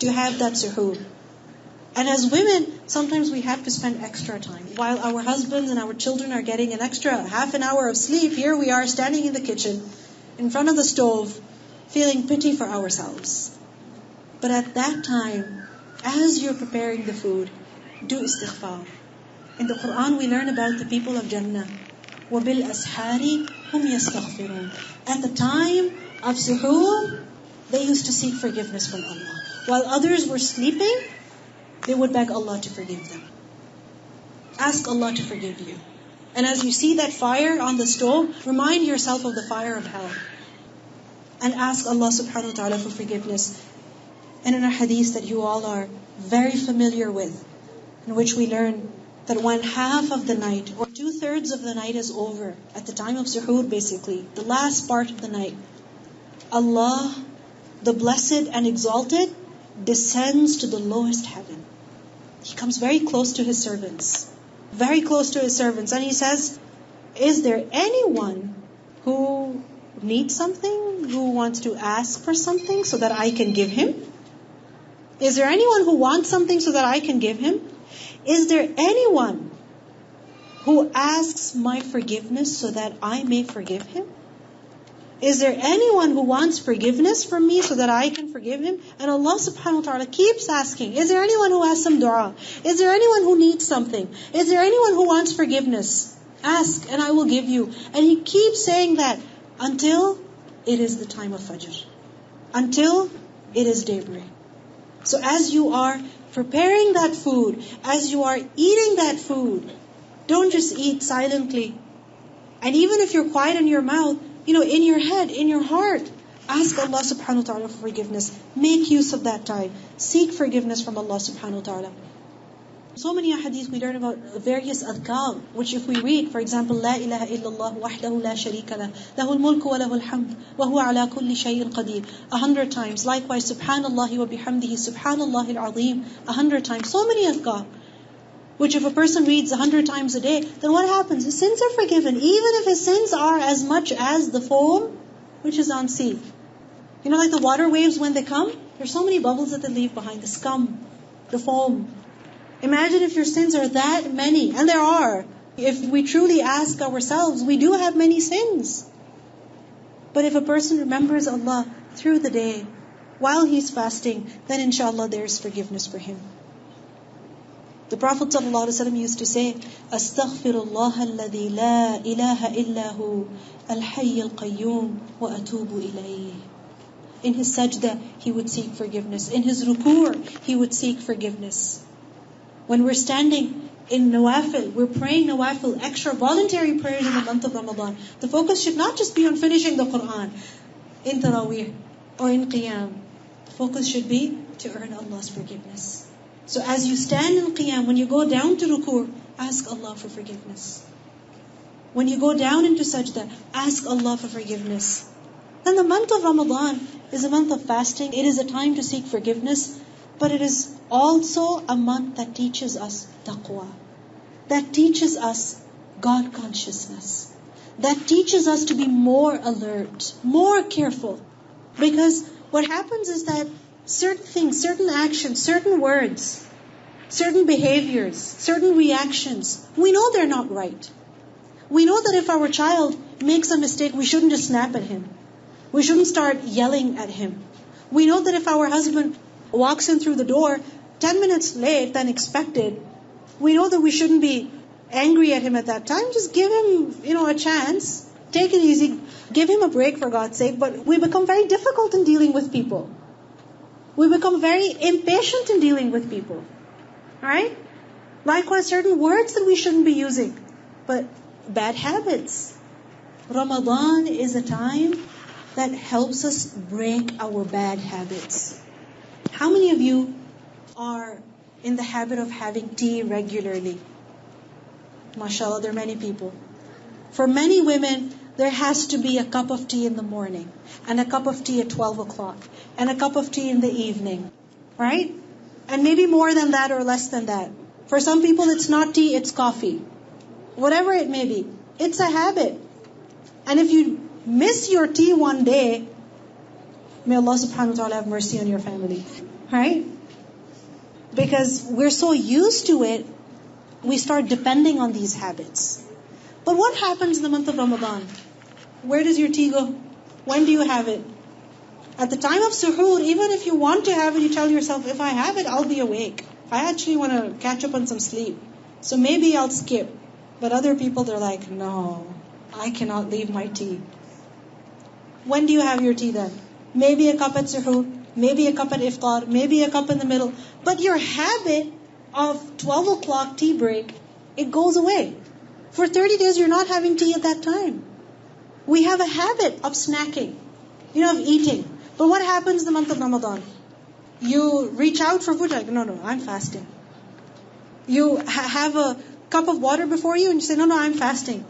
to have that suhoor. And as women, sometimes we have to spend extra time. While our husbands and our children are getting an extra half an hour of sleep, here we are standing in the kitchen, in front of the stove, feeling pity for ourselves. But at that time, as you're preparing the food, do istighfar. In the Quran we learn about the people of Jannah. وَبِالْأَسْحَارِ هُمْ يَسْتَغْفِرُونَ. At the time of suhoor, they used to seek forgiveness from Allah. while others were sleeping, they would beg Allah to forgive them. Ask Allah to forgive you. And as you see that fire on the stove, remind yourself of the fire of hell. And ask Allah subhanahu wa ta'ala for forgiveness. And in a hadith that you all are very familiar with, in which we learn that when half of the night, or 2/3 of the night is over, at the time of suhoor basically, the last part of the night, Allah, the Blessed and Exalted, descends to the lowest heaven. He comes very close to His servants. Very close to His servants. And He says, is there anyone who needs something, who wants to ask for something so that I can give him? Is there anyone who wants something so that I can give him? Is there anyone who asks my forgiveness so that I may forgive him? Is there anyone who wants forgiveness from me so that I can forgive him? And Allah subhanahu wa ta'ala keeps asking, is there anyone who has some dua? Is there anyone who needs something? Is there anyone who wants forgiveness? Ask and I will give you. And He keeps saying that until it is the time of Fajr. Until it is daybreak. So as you are preparing that food, as you are eating that food, don't just eat silently. And even if you're quiet in your mouth, in your head, in your heart, ask Allah subhanahu wa ta'ala for forgiveness. Make use of that time. Seek forgiveness from Allah subhanahu wa ta'ala. So many hadiths we learn about various adhkar, which if we read, for example, La ilaha illallah wahdahu la sharika lah, lahul mulku wa lahul hamd, wa huwa ala kulli shay'in qadir, 100 times. Likewise, subhanallahi wa bihamdihi, subhanallahil azim, 100 times. So many adhkar, which if a person reads 100 times a day, then what happens? His sins are forgiven, even if his sins are as much as the foam which is on sea. Like the water waves when they come, there's so many bubbles that they leave behind, the scum, the foam. Imagine if your sins are that many, and there are. If we truly ask ourselves, we do have many sins. But if a person remembers Allah through the day, while he's fasting, then inshallah there is forgiveness for him. The Prophet ﷺ used to say, Astaghfirullah alladhi la ilaha illahu al-hayy al-qayyum wa atubu ilayh. In his sajda, he would seek forgiveness. In his ruku', he would seek forgiveness. When we're standing in nawafil, we're praying nawafil, extra voluntary prayers in the month of Ramadan, the focus should not just be on finishing the Quran in Taraweeh or in Qiyam. The focus should be to earn Allah's forgiveness. So as you stand in Qiyam, when you go down to ruku', ask Allah for forgiveness. When you go down into sajda, ask Allah for forgiveness. And the month of Ramadan is a month of fasting. It is a time to seek forgiveness. But it is also a month that teaches us taqwa, that teaches us God consciousness, that teaches us to be more alert, more careful. Because what happens is that certain things, certain actions, certain words, certain behaviors, certain reactions, we know they're not right. We know that if our child makes a mistake, we shouldn't just snap at him. We shouldn't start yelling at him. We know that if our husband walks in through the door 10 minutes late than expected, we know that we shouldn't be angry at him at that time. Just give him, a chance. Take it easy. Give him a break for God's sake. But we become very difficult in dealing with people. We become very impatient in dealing with people. Right? Likewise, certain words that we shouldn't be using. But bad habits. Ramadan is a time that helps us break our bad habits. How many of you are in the habit of having tea regularly? MashaAllah, there are many people. For many women, there has to be a cup of tea in the morning, and a cup of tea at 12 o'clock, and a cup of tea in the evening. Right? And maybe more than that or less than that. For some people, it's not tea, it's coffee. Whatever it may be. It's a habit. And if you miss your tea one day, may Allah subhanahu wa ta'ala have mercy on your family. Right? Because we're so used to it, we start depending on these habits. But what happens in the month of Ramadan? Where does your tea go? When do you have it? At the time of suhoor, even if you want to have it, you tell yourself, if I have it, I'll be awake. I actually want to catch up on some sleep. So maybe I'll skip. But other people, they're like, no, I cannot leave my tea. When do you have your tea then? Maybe a cup at suhoor, maybe a cup at iftar, maybe a cup in the middle. But your habit of 12 o'clock tea break, it goes away. For 30 days, you're not having tea at that time. We have a habit of snacking, of eating. But what happens in the month of Ramadan? You reach out for food, like, no, I'm fasting. You have a cup of water before you and you say, no, I'm fasting.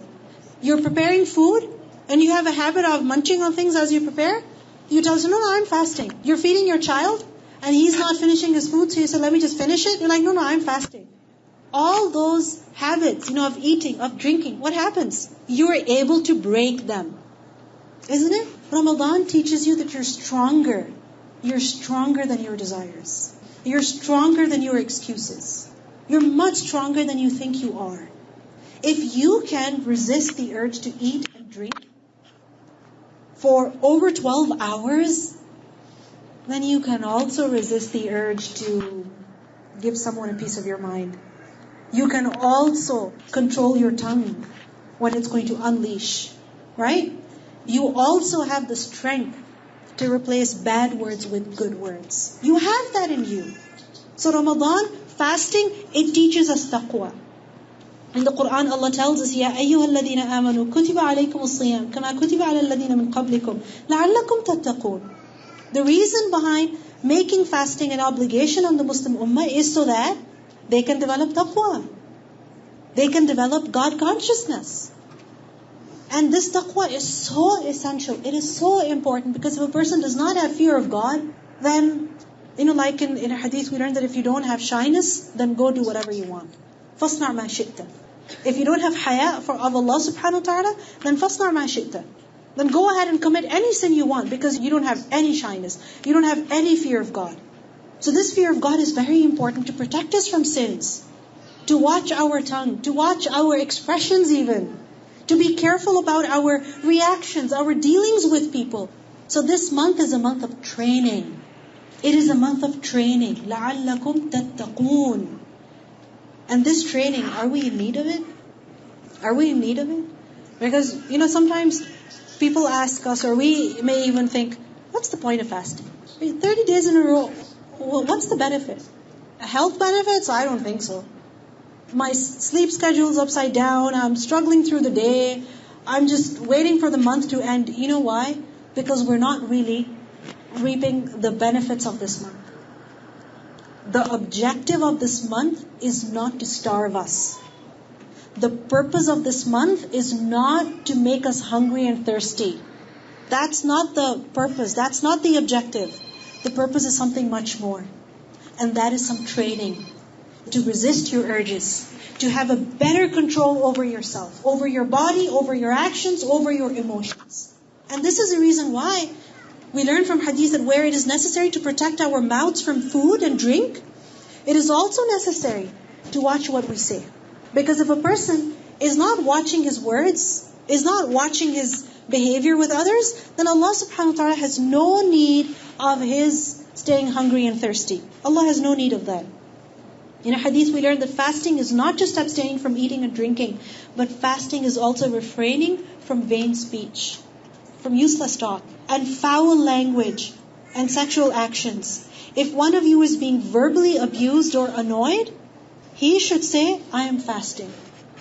You're preparing food and you have a habit of munching on things as you prepare. You tell us, no, I'm fasting. You're feeding your child and he's not finishing his food, so you say, let me just finish it. You're like, no, I'm fasting. All those habits, of eating, of drinking, what happens? You're able to break them. Isn't it? Ramadan teaches you that you're stronger. You're stronger than your desires. You're stronger than your excuses. You're much stronger than you think you are. If you can resist the urge to eat and drink for over 12 hours, then you can also resist the urge to give someone a piece of your mind. You can also control your tongue when it's going to unleash, right? You also have the strength to replace bad words with good words. You have that in you. So Ramadan, fasting, it teaches us taqwa. In the Quran, Allah tells us, يَا أَيُّهَا الَّذِينَ آمَنُوا كُتِبَ عَلَيْكُمُ الصِّيَامُ كَمَا كُتِبَ عَلَى الَّذِينَ مِنْ قَبْلِكُمْ لَعَلَّكُمْ تَتَّقُونَ. The reason behind making fasting an obligation on the Muslim Ummah is so that they can develop taqwa. They can develop God consciousness. And this taqwa is so essential. It is so important because if a person does not have fear of God, then, like in a hadith we learned that if you don't have shyness, then go do whatever you want. فَاصْنَعْ مَا شِئْتَ. If you don't have haya of Allah subhanahu wa ta'ala, then فَاصْنَعْ مَا شِئْتَ. Then go ahead and commit any sin you want because you don't have any shyness. You don't have any fear of God. So this fear of God is very important to protect us from sins, to watch our tongue, to watch our expressions even, to be careful about our reactions, our dealings with people. So this month is a month of training. It is a month of training. لَعَلَّكُمْ تَتَّقُونَ. And this training, are we in need of it? Are we in need of it? Because, sometimes people ask us, or we may even think, what's the point of fasting? 30 days in a row, what's the benefit? Health benefits? I don't think so. My sleep schedule's upside down. I'm struggling through the day. I'm just waiting for the month to end. You know why? Because we're not really reaping the benefits of this month. The objective of this month is not to starve us. The purpose of this month is not to make us hungry and thirsty. That's not the purpose. That's not the objective. The purpose is something much more. And that is some training to resist your urges, to have a better control over yourself, over your body, over your actions, over your emotions. And this is the reason why we learn from hadith that where it is necessary to protect our mouths from food and drink, it is also necessary to watch what we say. Because if a person is not watching his words, is not watching his behavior with others, then Allah subhanahu wa ta'ala has no need of his staying hungry and thirsty. Allah has no need of that. In a hadith we learned that fasting is not just abstaining from eating and drinking, but fasting is also refraining from vain speech, from useless talk, and foul language, and sexual actions. If one of you is being verbally abused or annoyed, he should say, I am fasting.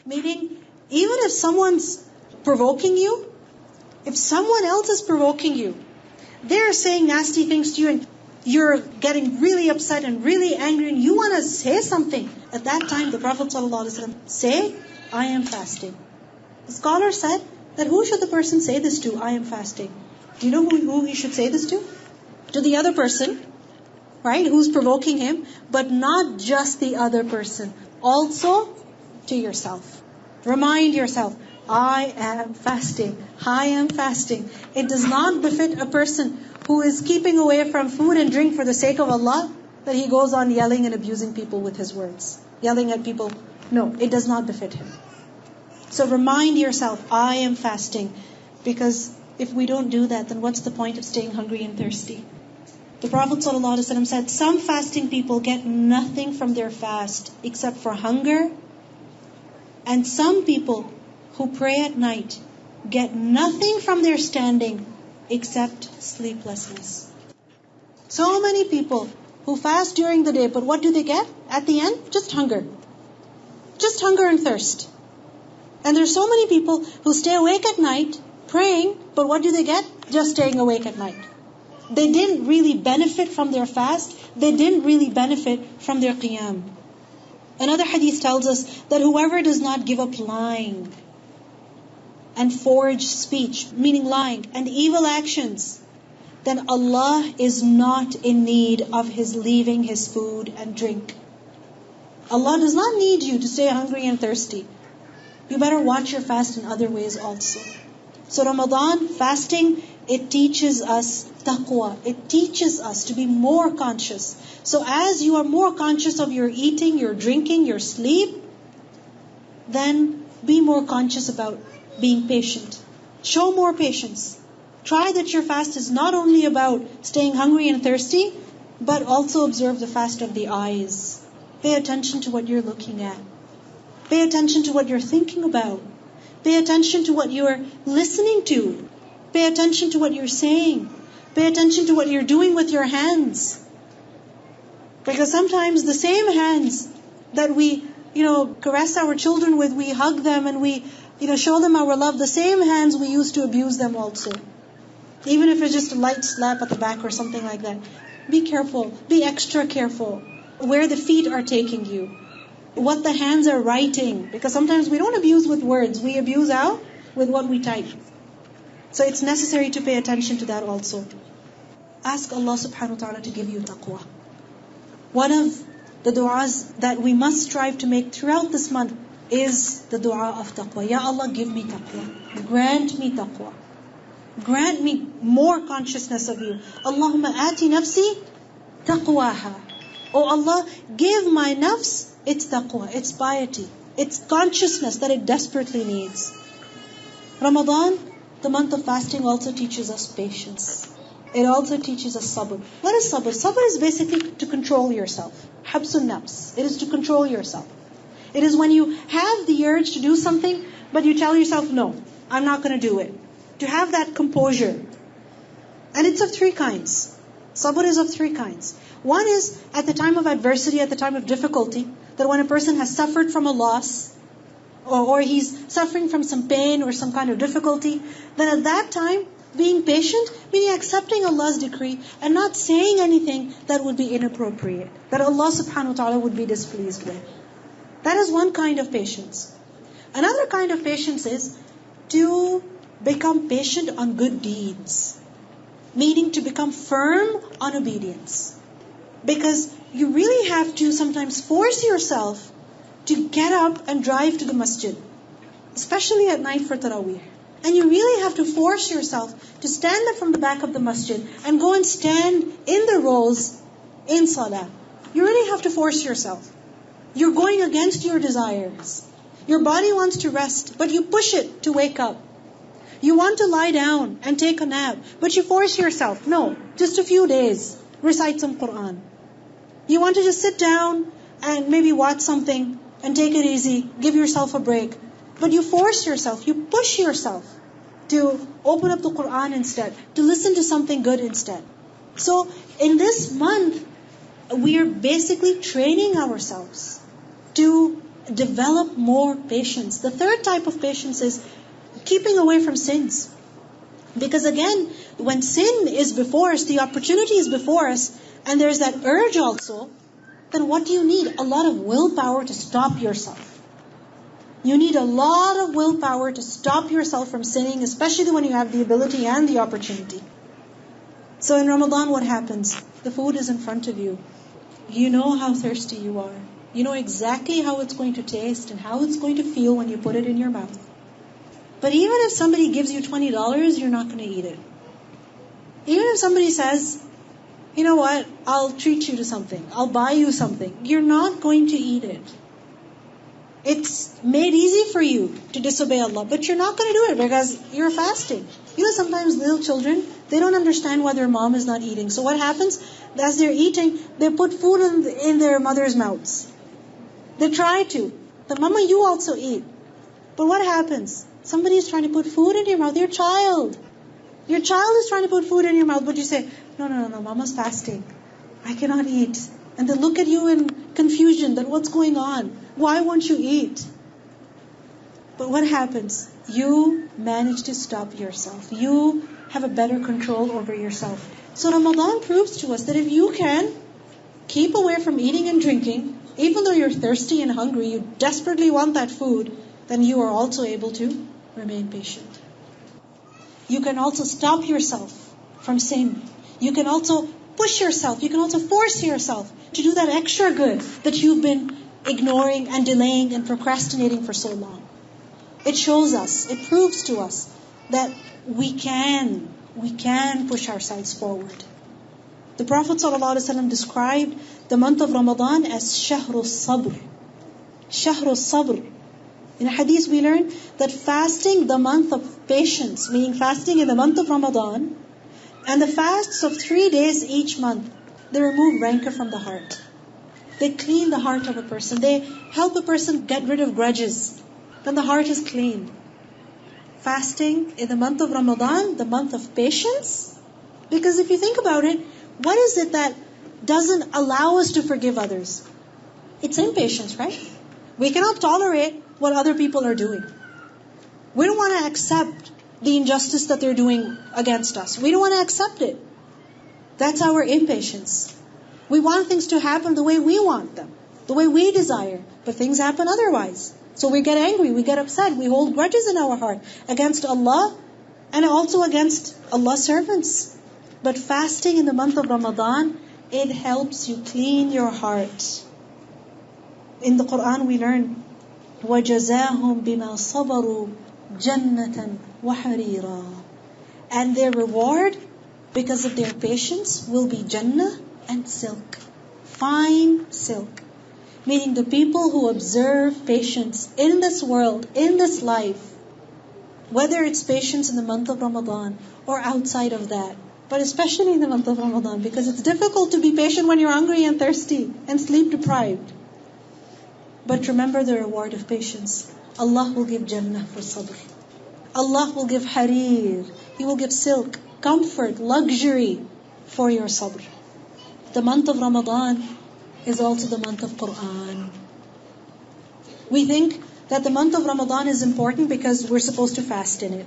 Meaning, even if someone's provoking you, if someone else is provoking you, they're saying nasty things to you and you're getting really upset and really angry and you want to say something. At that time, the Prophet ﷺ say, I am fasting. The scholar said that who should the person say this to? I am fasting. Do you know who he should say this to? To the other person, right, who's provoking him, but not just the other person. Also to yourself. Remind yourself, I am fasting. I am fasting. It does not befit a person who is keeping away from food and drink for the sake of Allah, that he goes on yelling and abusing people with his words. Yelling at people. No, it does not befit him. So remind yourself, I am fasting. Because if we don't do that, then what's the point of staying hungry and thirsty? The Prophet ﷺ said, some fasting people get nothing from their fast except for hunger. And some people who pray at night get nothing from their standing except sleeplessness. So many people who fast during the day, but what do they get at the end? Just hunger. Just hunger and thirst. And there's so many people who stay awake at night praying, but what do they get? Just staying awake at night. They didn't really benefit from their fast. They didn't really benefit from their qiyam. Another hadith tells us that whoever does not give up lying and forged speech, meaning lying, and evil actions, then Allah is not in need of his leaving his food and drink. Allah does not need you to stay hungry and thirsty. You better watch your fast in other ways also. So Ramadan, fasting, it teaches us taqwa. It teaches us to be more conscious. So as you are more conscious of your eating, your drinking, your sleep, then be more conscious about being patient. Show more patience. Try that your fast is not only about staying hungry and thirsty, but also observe the fast of the eyes. Pay attention to what you're looking at. Pay attention to what you're thinking about. Pay attention to what you're listening to. Pay attention to what you're saying. Pay attention to what you're doing with your hands. Because sometimes the same hands that we, caress our children with, we hug them and we, show them our love, the same hands we use to abuse them also. Even if it's just a light slap at the back or something like that. Be careful. Be extra careful. Where the feet are taking you. What the hands are writing. Because sometimes we don't abuse with words. We abuse out with what we type. So it's necessary to pay attention to that also. Ask Allah subhanahu wa ta'ala to give you taqwa. One of the du'as that we must strive to make throughout this month is the du'a of taqwa. Ya Allah, give me taqwa. Grant me taqwa. Grant me more consciousness of you. Allahumma ati nafsi taqwaha. Oh Allah, give my nafs its taqwa, its piety, its consciousness that it desperately needs. Ramadan, the month of fasting, also teaches us patience. It also teaches us sabr. What is sabr? Sabr is basically to control yourself. Habsun nafs. It is to control yourself. It is when you have the urge to do something, but you tell yourself, no, I'm not going to do it. To have that composure. And it's of three kinds. Sabr is of three kinds. One is at the time of adversity, at the time of difficulty, that when a person has suffered from a loss, or he's suffering from some pain or some kind of difficulty, then at that time, being patient, meaning accepting Allah's decree and not saying anything that would be inappropriate, that Allah subhanahu wa ta'ala would be displeased with. That is one kind of patience. Another kind of patience is to become patient on good deeds, meaning to become firm on obedience. Because you really have to sometimes force yourself to get up and drive to the masjid, especially at night for Taraweeh. And you really have to force yourself to stand up from the back of the masjid and go and stand in the rows in salah. You really have to force yourself. You're going against your desires. Your body wants to rest, but you push it to wake up. You want to lie down and take a nap, but you force yourself. No, just a few days. Recite some Quran. You want to just sit down and maybe watch something and take it easy. Give yourself a break. But you force yourself, you push yourself to open up the Quran instead, to listen to something good instead. So in this month, we are basically training ourselves to develop more patience. The third type of patience is keeping away from sins. Because again, when sin is before us, the opportunity is before us, and there's that urge also, then what do you need? A lot of willpower to stop yourself. You need a lot of willpower to stop yourself from sinning, especially when you have the ability and the opportunity. So in Ramadan, what happens? The food is in front of you. You know how thirsty you are. You know exactly how it's going to taste and how it's going to feel when you put it in your mouth. But even if somebody gives you $20, you're not going to eat it. Even if somebody says, you know what, I'll treat you to something, I'll buy you something, you're not going to eat it. It's made easy for you to disobey Allah, but you're not going to do it because you're fasting. You know, sometimes little children, they don't understand why their mom is not eating. So what happens? As they're eating, they put food in their mother's mouths. They try to. But Mama, you also eat. But what happens? Somebody is trying to put food in your mouth. You're a child. Your child is trying to put food in your mouth, but you say, no, mama's fasting. I cannot eat. And they look at you in confusion that what's going on? Why won't you eat? But what happens? You manage to stop yourself. You have a better control over yourself. So Ramadan proves to us that if you can keep away from eating and drinking, even though you're thirsty and hungry, you desperately want that food, then you are also able to remain patient. You can also stop yourself from sin. You can also push yourself. You can also force yourself to do that extra good that you've been ignoring and delaying and procrastinating for so long. It shows us, it proves to us that we can push ourselves forward. The Prophet ﷺ described the month of Ramadan as Shahrul Sabr. Shahrul Sabr. In a hadith we learn that fasting the month of patience, meaning fasting in the month of Ramadan, and the fasts of 3 days each month, they remove rancor from the heart. They clean the heart of a person. They help a person get rid of grudges. Then the heart is clean. Fasting in the month of Ramadan, the month of patience. Because if you think about it, what is it that doesn't allow us to forgive others? It's impatience, right? We cannot tolerate what other people are doing. We don't want to accept the injustice that they're doing against us. We don't want to accept it. That's our impatience. We want things to happen the way we want them, the way we desire, but things happen otherwise. So we get angry, we get upset, we hold grudges in our heart against Allah and also against Allah's servants. But fasting in the month of Ramadan, it helps you clean your heart. In the Quran we learn, وَجَزَاهُمْ بِمَا صَبَرُوا جَنَّةً وَحَرِيرًا. And their reward, because of their patience, will be Jannah and silk. Fine silk. Meaning the people who observe patience in this world, in this life, whether it's patience in the month of Ramadan or outside of that, but especially in the month of Ramadan, because it's difficult to be patient when you're hungry and thirsty and sleep deprived. But remember the reward of patience. Allah will give Jannah for sabr. Allah will give harir. He will give silk, comfort, luxury for your sabr. The month of Ramadan is also the month of Quran. We think that the month of Ramadan is important because we're supposed to fast in it.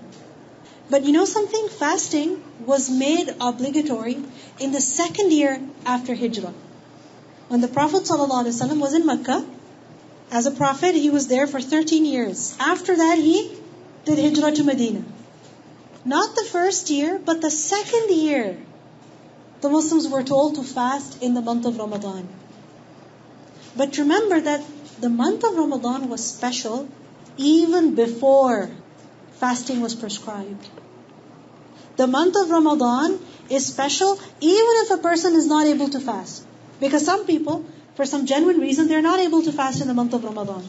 But you know something? Fasting was made obligatory in the 2nd year after Hijrah. When the Prophet ﷺ was in Mecca, as a prophet, he was there for 13 years. After that, he did Hijrah to Medina. Not the 1st year, but the 2nd year, the Muslims were told to fast in the month of Ramadan. But remember that the month of Ramadan was special even before fasting was prescribed. The month of Ramadan is special even if a person is not able to fast. Because some people, for some genuine reason, they're not able to fast in the month of Ramadan.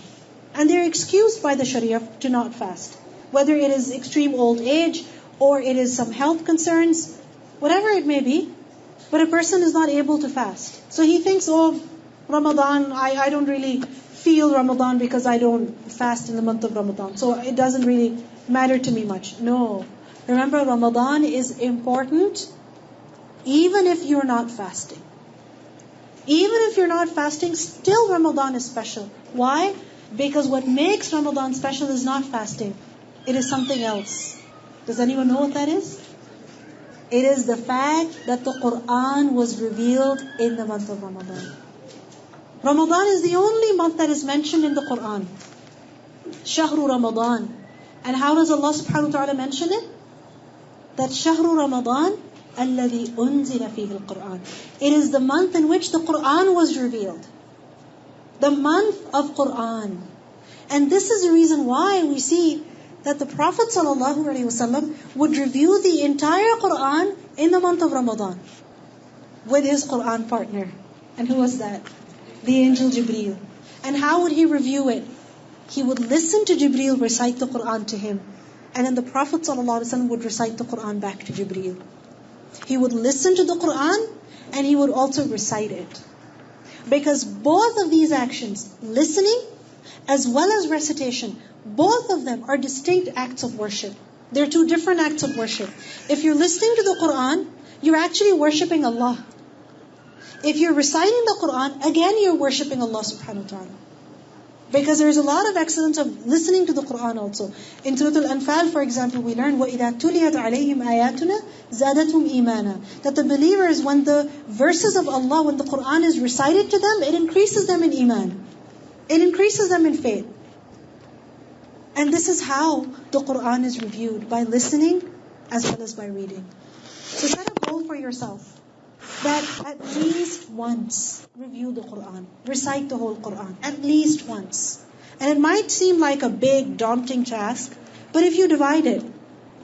And they're excused by the Sharia to not fast. Whether it is extreme old age or it is some health concerns, whatever it may be, but a person is not able to fast. So he thinks, Ramadan, I don't really feel Ramadan because I don't fast in the month of Ramadan. So it doesn't really matter to me much. No. Remember, Ramadan is important even if you're not fasting. Even if you're not fasting, still Ramadan is special. Why? Because what makes Ramadan special is not fasting. It is something else. Does anyone know what that is? It is the fact that the Quran was revealed in the month of Ramadan. Ramadan is the only month that is mentioned in the Quran. Shahru Ramadan. And how does Allah subhanahu wa ta'ala mention it? That Shahru Ramadan الَّذِي أُنزِلَ فِيهِ الْقُرْآنِ. It is the month in which the Quran was revealed. The month of Quran. And this is the reason why we see that the Prophet ﷺ would review the entire Quran in the month of Ramadan with his Quran partner. And who was that? The angel Jibreel. And how would he review it? He would listen to Jibreel recite the Quran to him. And then the Prophet ﷺ would recite the Quran back to Jibreel. He would listen to the Quran and he would also recite it. Because both of these actions, listening as well as recitation, both of them are distinct acts of worship. They're two different acts of worship. If you're listening to the Quran, you're actually worshipping Allah. If you're reciting the Quran, again you're worshipping Allah subhanahu wa ta'ala. Because there's a lot of excellence of listening to the Quran also. In Surah Al-Anfal, for example, we learn وَإِذَا تُلِيَتْ عَلَيْهِمْ آيَاتُنَا زَادَتْهُمْ إِيمَانًا. That the believers, when the verses of Allah, when the Quran is recited to them, it increases them in iman. It increases them in faith. And this is how the Quran is reviewed, by listening as well as by reading. So set a goal for yourself that at least once review the Quran, recite the whole Quran, at least once. And it might seem like a big, daunting task, but if you divide it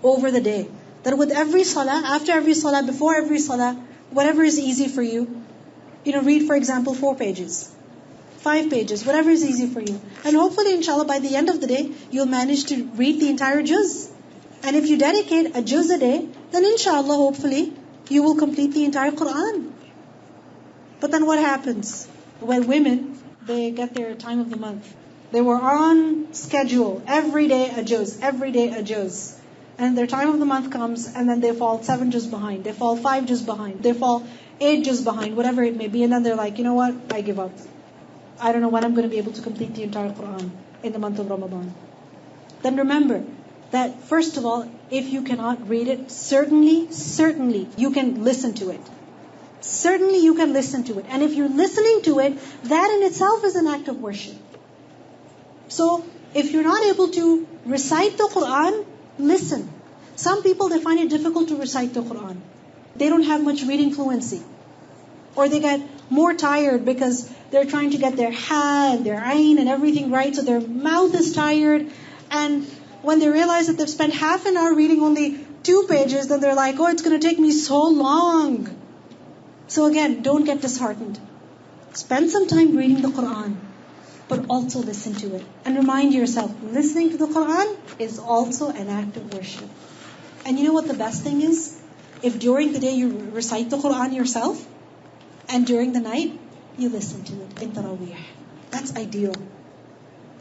over the day, that with every salah, after every salah, before every salah, whatever is easy for you, read, for example, 4 pages. 5 pages, whatever is easy for you. And hopefully, inshallah, by the end of the day, you'll manage to read the entire juz. And if you dedicate a juz a day, then inshallah, hopefully, you will complete the entire Quran. But then what happens? When women, they get their time of the month. They were on schedule, every day a juz, every day a juz. And their time of the month comes, and then they fall 7 juz behind. They fall 5 juz behind. They fall 8 juz behind, whatever it may be. And then they're like, you know what? I give up. I don't know when I'm going to be able to complete the entire Quran in the month of Ramadan. Then remember that, first of all, if you cannot read it, certainly, you can listen to it. Certainly you can listen to it. And if you're listening to it, that in itself is an act of worship. So, if you're not able to recite the Quran, listen. Some people, they find it difficult to recite the Quran. They don't have much reading fluency. Or they get more tired because they're trying to get their ha and their ayn and everything right, so their mouth is tired. And when they realize that they've spent half an hour reading only 2 pages, then they're like, oh, it's going to take me so long. So again, don't get disheartened. Spend some time reading the Quran, but also listen to it. And remind yourself, listening to the Quran is also an act of worship. And you know what the best thing is? If during the day you recite the Quran yourself, and during the night, you listen to it in Taraweeh. That's ideal.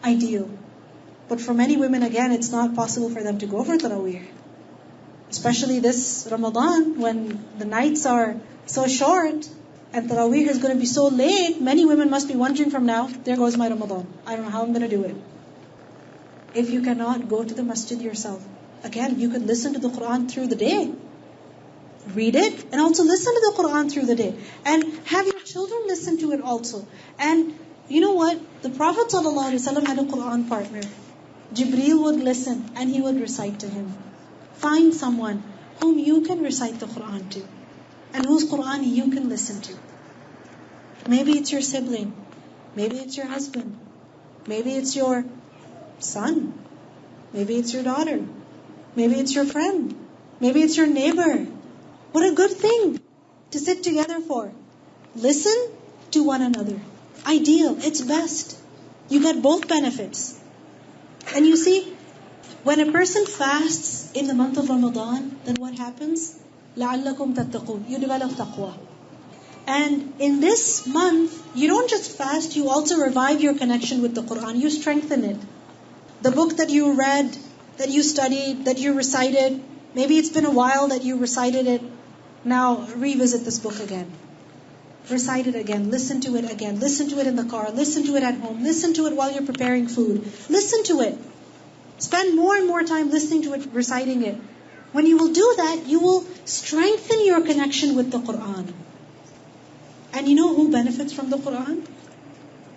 Ideal. But for many women, again, it's not possible for them to go for Taraweeh. Especially this Ramadan, when the nights are so short, and Taraweeh is going to be so late, many women must be wondering from now, there goes my Ramadan. I don't know how I'm going to do it. If you cannot go to the masjid yourself, again, you could listen to the Quran through the day. Read it, and also listen to the Quran through the day. And have your children listen to it also. And you know what? The Prophet ﷺ had a Quran partner. Jibreel would listen, and he would recite to him. Find someone whom you can recite the Quran to, and whose Quran you can listen to. Maybe it's your sibling. Maybe it's your husband. Maybe it's your son. Maybe it's your daughter. Maybe it's your friend. Maybe it's your neighbor. What a good thing to sit together for. Listen to one another. Ideal. It's best. You get both benefits. And you see, when a person fasts in the month of Ramadan, then what happens? لَعَلَّكُمْ تَتَّقُونَ. You develop taqwa. And in this month, you don't just fast, you also revive your connection with the Quran. You strengthen it. The book that you read, that you studied, that you recited, maybe it's been a while that you recited it. Now revisit this book again. Recite it again. Listen to it again. Listen to it in the car. Listen to it at home. Listen to it while you're preparing food. Listen to it. Spend more and more time listening to it, reciting it. When you will do that, you will strengthen your connection with the Quran. And you know who benefits from the Quran?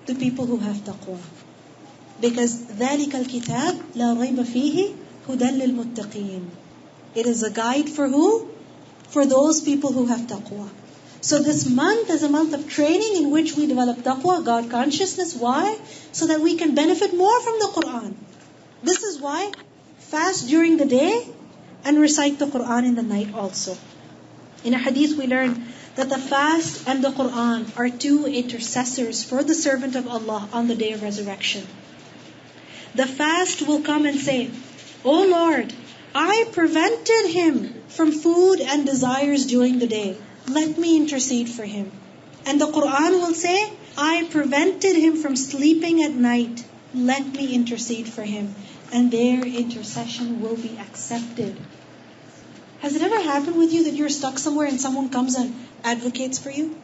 The people who have taqwa. Because ذَلِكَ الْكِتَابِ لَا رَيْبَ فِيهِ هُدًى لِلْمُتَّقِينَ. It is a guide for who? For those people who have taqwa. So this month is a month of training in which we develop taqwa, God consciousness. Why? So that we can benefit more from the Quran. This is why fast during the day and recite the Quran in the night also. In a hadith we learn that the fast and the Quran are 2 intercessors for the servant of Allah on the day of resurrection. The fast will come and say, "O Lord, I prevented him from food and desires during the day. Let me intercede for him." And the Quran will say, "I prevented him from sleeping at night. Let me intercede for him." and their intercession will be accepted. Has it ever happened with you that you're stuck somewhere and someone comes and advocates for you?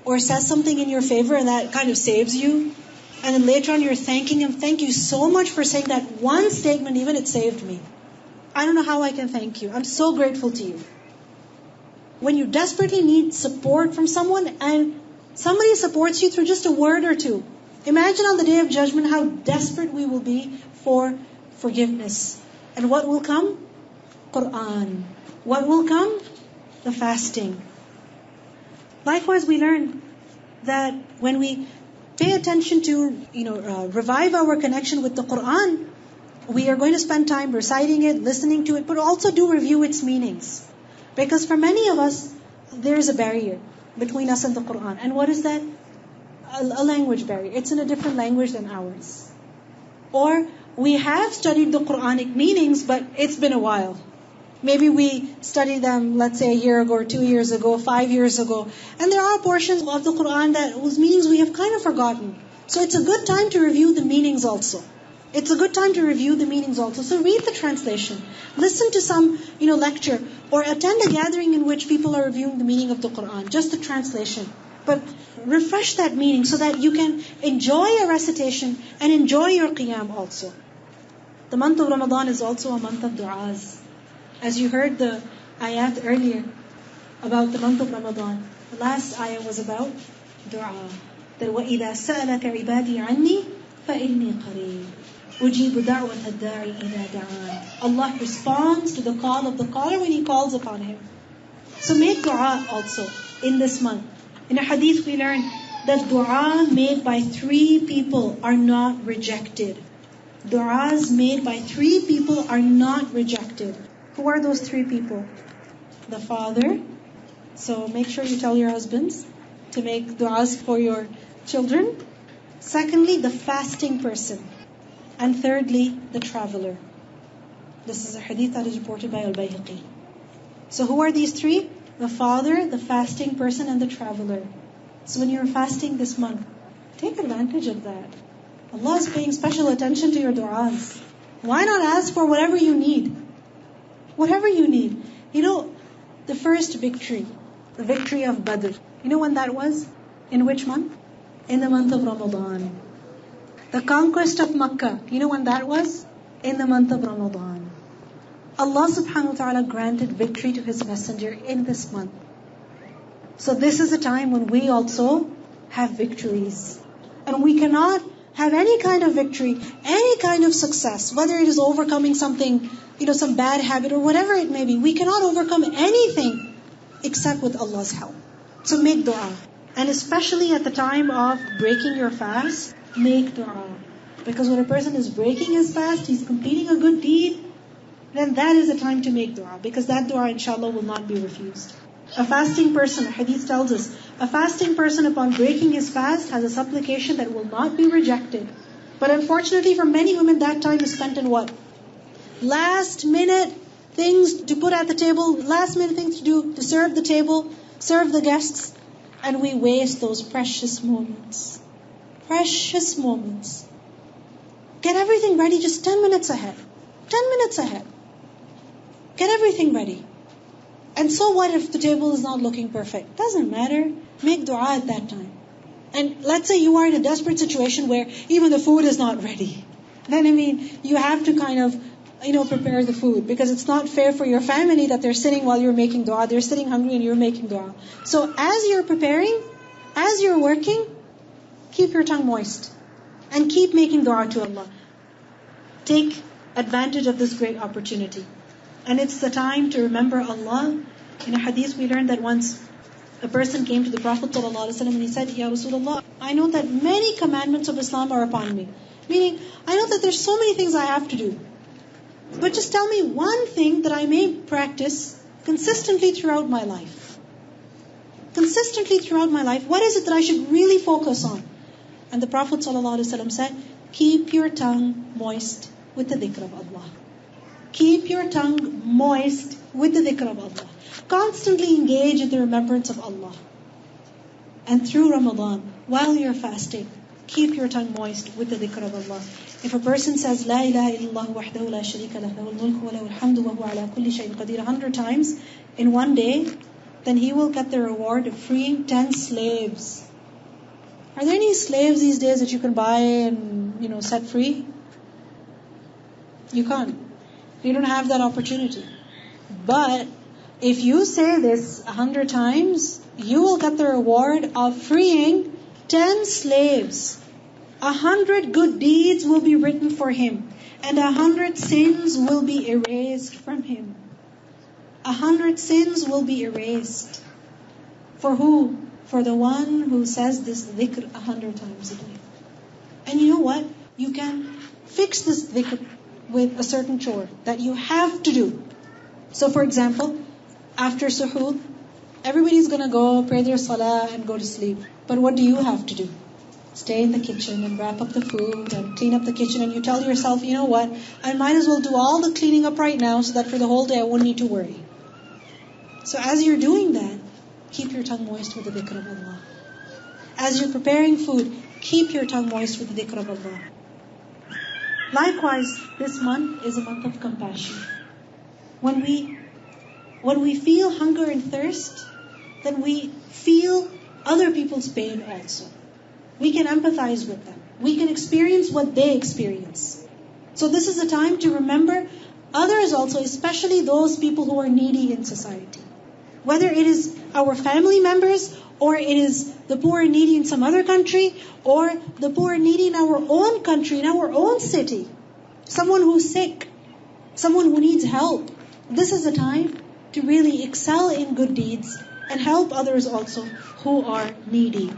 Or says something in your favor and that kind of saves you? And then later on you're thanking him, thank you so much for saying that one statement, even it saved me. I don't know how I can thank you. I'm so grateful to you. When you desperately need support from someone and somebody supports you through just a word or two, imagine on the Day of Judgment how desperate we will be for forgiveness. And what will come? Quran. What will come? The fasting. Likewise, we learn that when we pay attention to, revive our connection with the Quran, we are going to spend time reciting it, listening to it, but also do review its meanings. Because for many of us, there is a barrier between us and the Quran. And what is that? A language barrier. It's in a different language than ours. Or we have studied the Quranic meanings, but it's been a while. Maybe we studied them, let's say, a year ago, or 2 years ago, 5 years ago. And there are portions of the Quran whose meanings we have kind of forgotten. So it's a good time to review the meanings also. So read the translation. Listen to some, lecture. Or attend a gathering in which people are reviewing the meaning of the Quran. Just the translation. But refresh that meaning so that you can enjoy a recitation and enjoy your qiyam also. The month of Ramadan is also a month of du'as. As you heard the ayat earlier about the month of Ramadan, the last ayah was about dua. That وَإِذَا سَأَلَكَ عِبَادِي عَنِّي فَإِنِّي قَرِيبٌ أُجِيبُ دَعْوَةَ الدَّاعِ إِذَا دَعَانِ. Allah responds to the call of the caller when he calls upon him. So make dua also in this month. In a hadith we learn that dua made by 3 people are not rejected. Duas made by 3 people are not rejected. Who are those 3 people? The father. So make sure you tell your husbands to make du'as for your children. Secondly, the fasting person. And thirdly, the traveler. This is a hadith that is reported by Al-Bayhaqi. So who are these 3? The father, the fasting person, and the traveler. So when you're fasting this month, take advantage of that. Allah is paying special attention to your du'as. Why not ask for whatever you need? Whatever you need. The first victory, the victory of Badr. You know when that was? In which month? In the month of Ramadan. The conquest of Makkah. You know when that was? In the month of Ramadan. Allah subhanahu wa ta'ala granted victory to His messenger in this month. So this is a time when we also have victories. And we cannot have any kind of victory, any kind of success, whether it is overcoming something, some bad habit or whatever it may be. We cannot overcome anything except with Allah's help. So make dua. And especially at the time of breaking your fast, make dua. Because when a person is breaking his fast, he's completing a good deed, then that is the time to make dua. Because that dua, inshallah, will not be refused. A fasting person, hadith tells us, a fasting person upon breaking his fast has a supplication that will not be rejected. But unfortunately for many women, that time is spent in what? Last minute things to put at the table, last minute things to do to serve the table, serve the guests. And we waste those precious moments. Precious moments. Get everything ready just 10 minutes ahead. 10 minutes ahead. Get everything ready. And so what if the table is not looking perfect? Doesn't matter. Make dua at that time. And let's say you are in a desperate situation where even the food is not ready. Then you have to kind of, prepare the food. Because it's not fair for your family that they're sitting while you're making dua. They're sitting hungry and you're making dua. So as you're preparing, as you're working, keep your tongue moist. And keep making dua to Allah. Take advantage of this great opportunity. And it's the time to remember Allah. In a hadith we learned that once a person came to the Prophet ﷺ and he said, Ya Rasulullah, I know that many commandments of Islam are upon me. Meaning, I know that there's so many things I have to do. But just tell me one thing that I may practice consistently throughout my life. Consistently throughout my life, what is it that I should really focus on? And the Prophet ﷺ said, keep your tongue moist with the dhikr of Allah. Keep your tongue moist with the dhikr of Allah. Constantly engage in the remembrance of Allah. And through Ramadan, while you're fasting, keep your tongue moist with the dhikr of Allah. If a person says, La ilaha illallah wahdahu la sharika lah, lahul mulku wa lahul hamdu wa huwa ala kulli shay'in qadir 100 times in one day, then he will get the reward of freeing 10 slaves. Are there any slaves these days that you can buy and, set free? You can't. You don't have that opportunity. But if you say this 100 times, you will get the reward of freeing 10 slaves. 100 good deeds will be written for him, and 100 sins will be erased from him. 100 sins will be erased. For who? For the one who says this dhikr 100 times a day. And you know what? You can fix this dhikr with a certain chore that you have to do. So for example, after suhoor, everybody's going to go pray their salah and go to sleep. But what do you have to do? Stay in the kitchen and wrap up the food and clean up the kitchen, and you tell yourself, you know what, I might as well do all the cleaning up right now so that for the whole day I won't need to worry. So as you're doing that, keep your tongue moist with the dhikr of Allah. As you're preparing food, keep your tongue moist with the dhikr of Allah. Likewise, this month is a month of compassion. When we feel hunger and thirst, then we feel other people's pain also. We can empathize with them. We can experience what they experience. So this is a time to remember others also, especially those people who are needy in society. Whether it is our family members, or it is the poor and needy in some other country, or the poor and needy in our own country, in our own city. Someone who's sick, someone who needs help. This is a time to really excel in good deeds and help others also who are needy.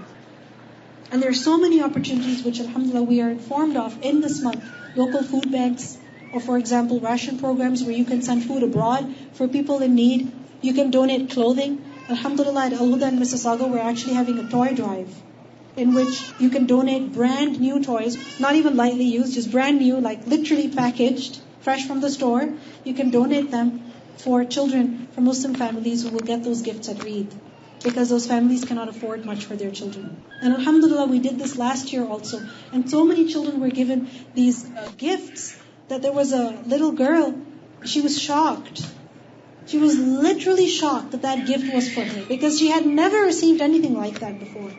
And there are so many opportunities which, alhamdulillah, we are informed of in this month. Local food banks, or for example, ration programs where you can send food abroad for people in need. You can donate clothing. Alhamdulillah, at Al-Huda in Mississauga, we're actually having a toy drive in which you can donate brand new toys, not even lightly used, just brand new, like literally packaged, fresh from the store. You can donate them for children from Muslim families who will get those gifts at Eid, because those families cannot afford much for their children. And alhamdulillah, we did this last year also. And so many children were given these gifts that there was a little girl, she was shocked. She was literally shocked that that gift was for her, because she had never received anything like that before.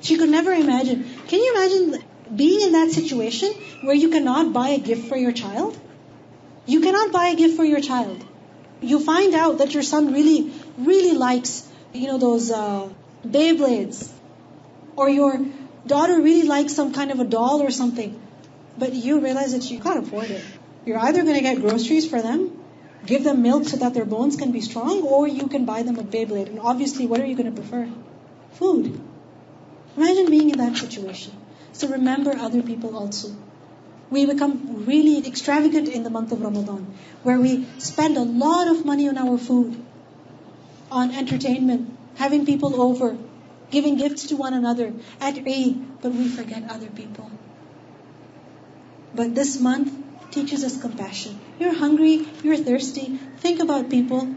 She could never imagine. Can you imagine being in that situation where you cannot buy a gift for your child? You cannot buy a gift for your child. You find out that your son really, really likes those Beyblades, or your daughter really likes some kind of a doll or something, but you realize that you can't afford it. You're either going to get groceries for them, give them milk so that their bones can be strong, or you can buy them a Beyblade. And obviously, what are you going to prefer? Food. Imagine being in that situation. So remember other people also. We become really extravagant in the month of Ramadan, where we spend a lot of money on our food, on entertainment, having people over, giving gifts to one another at Eid, but we forget other people. But this month teaches us compassion. You're hungry, you're thirsty. Think about people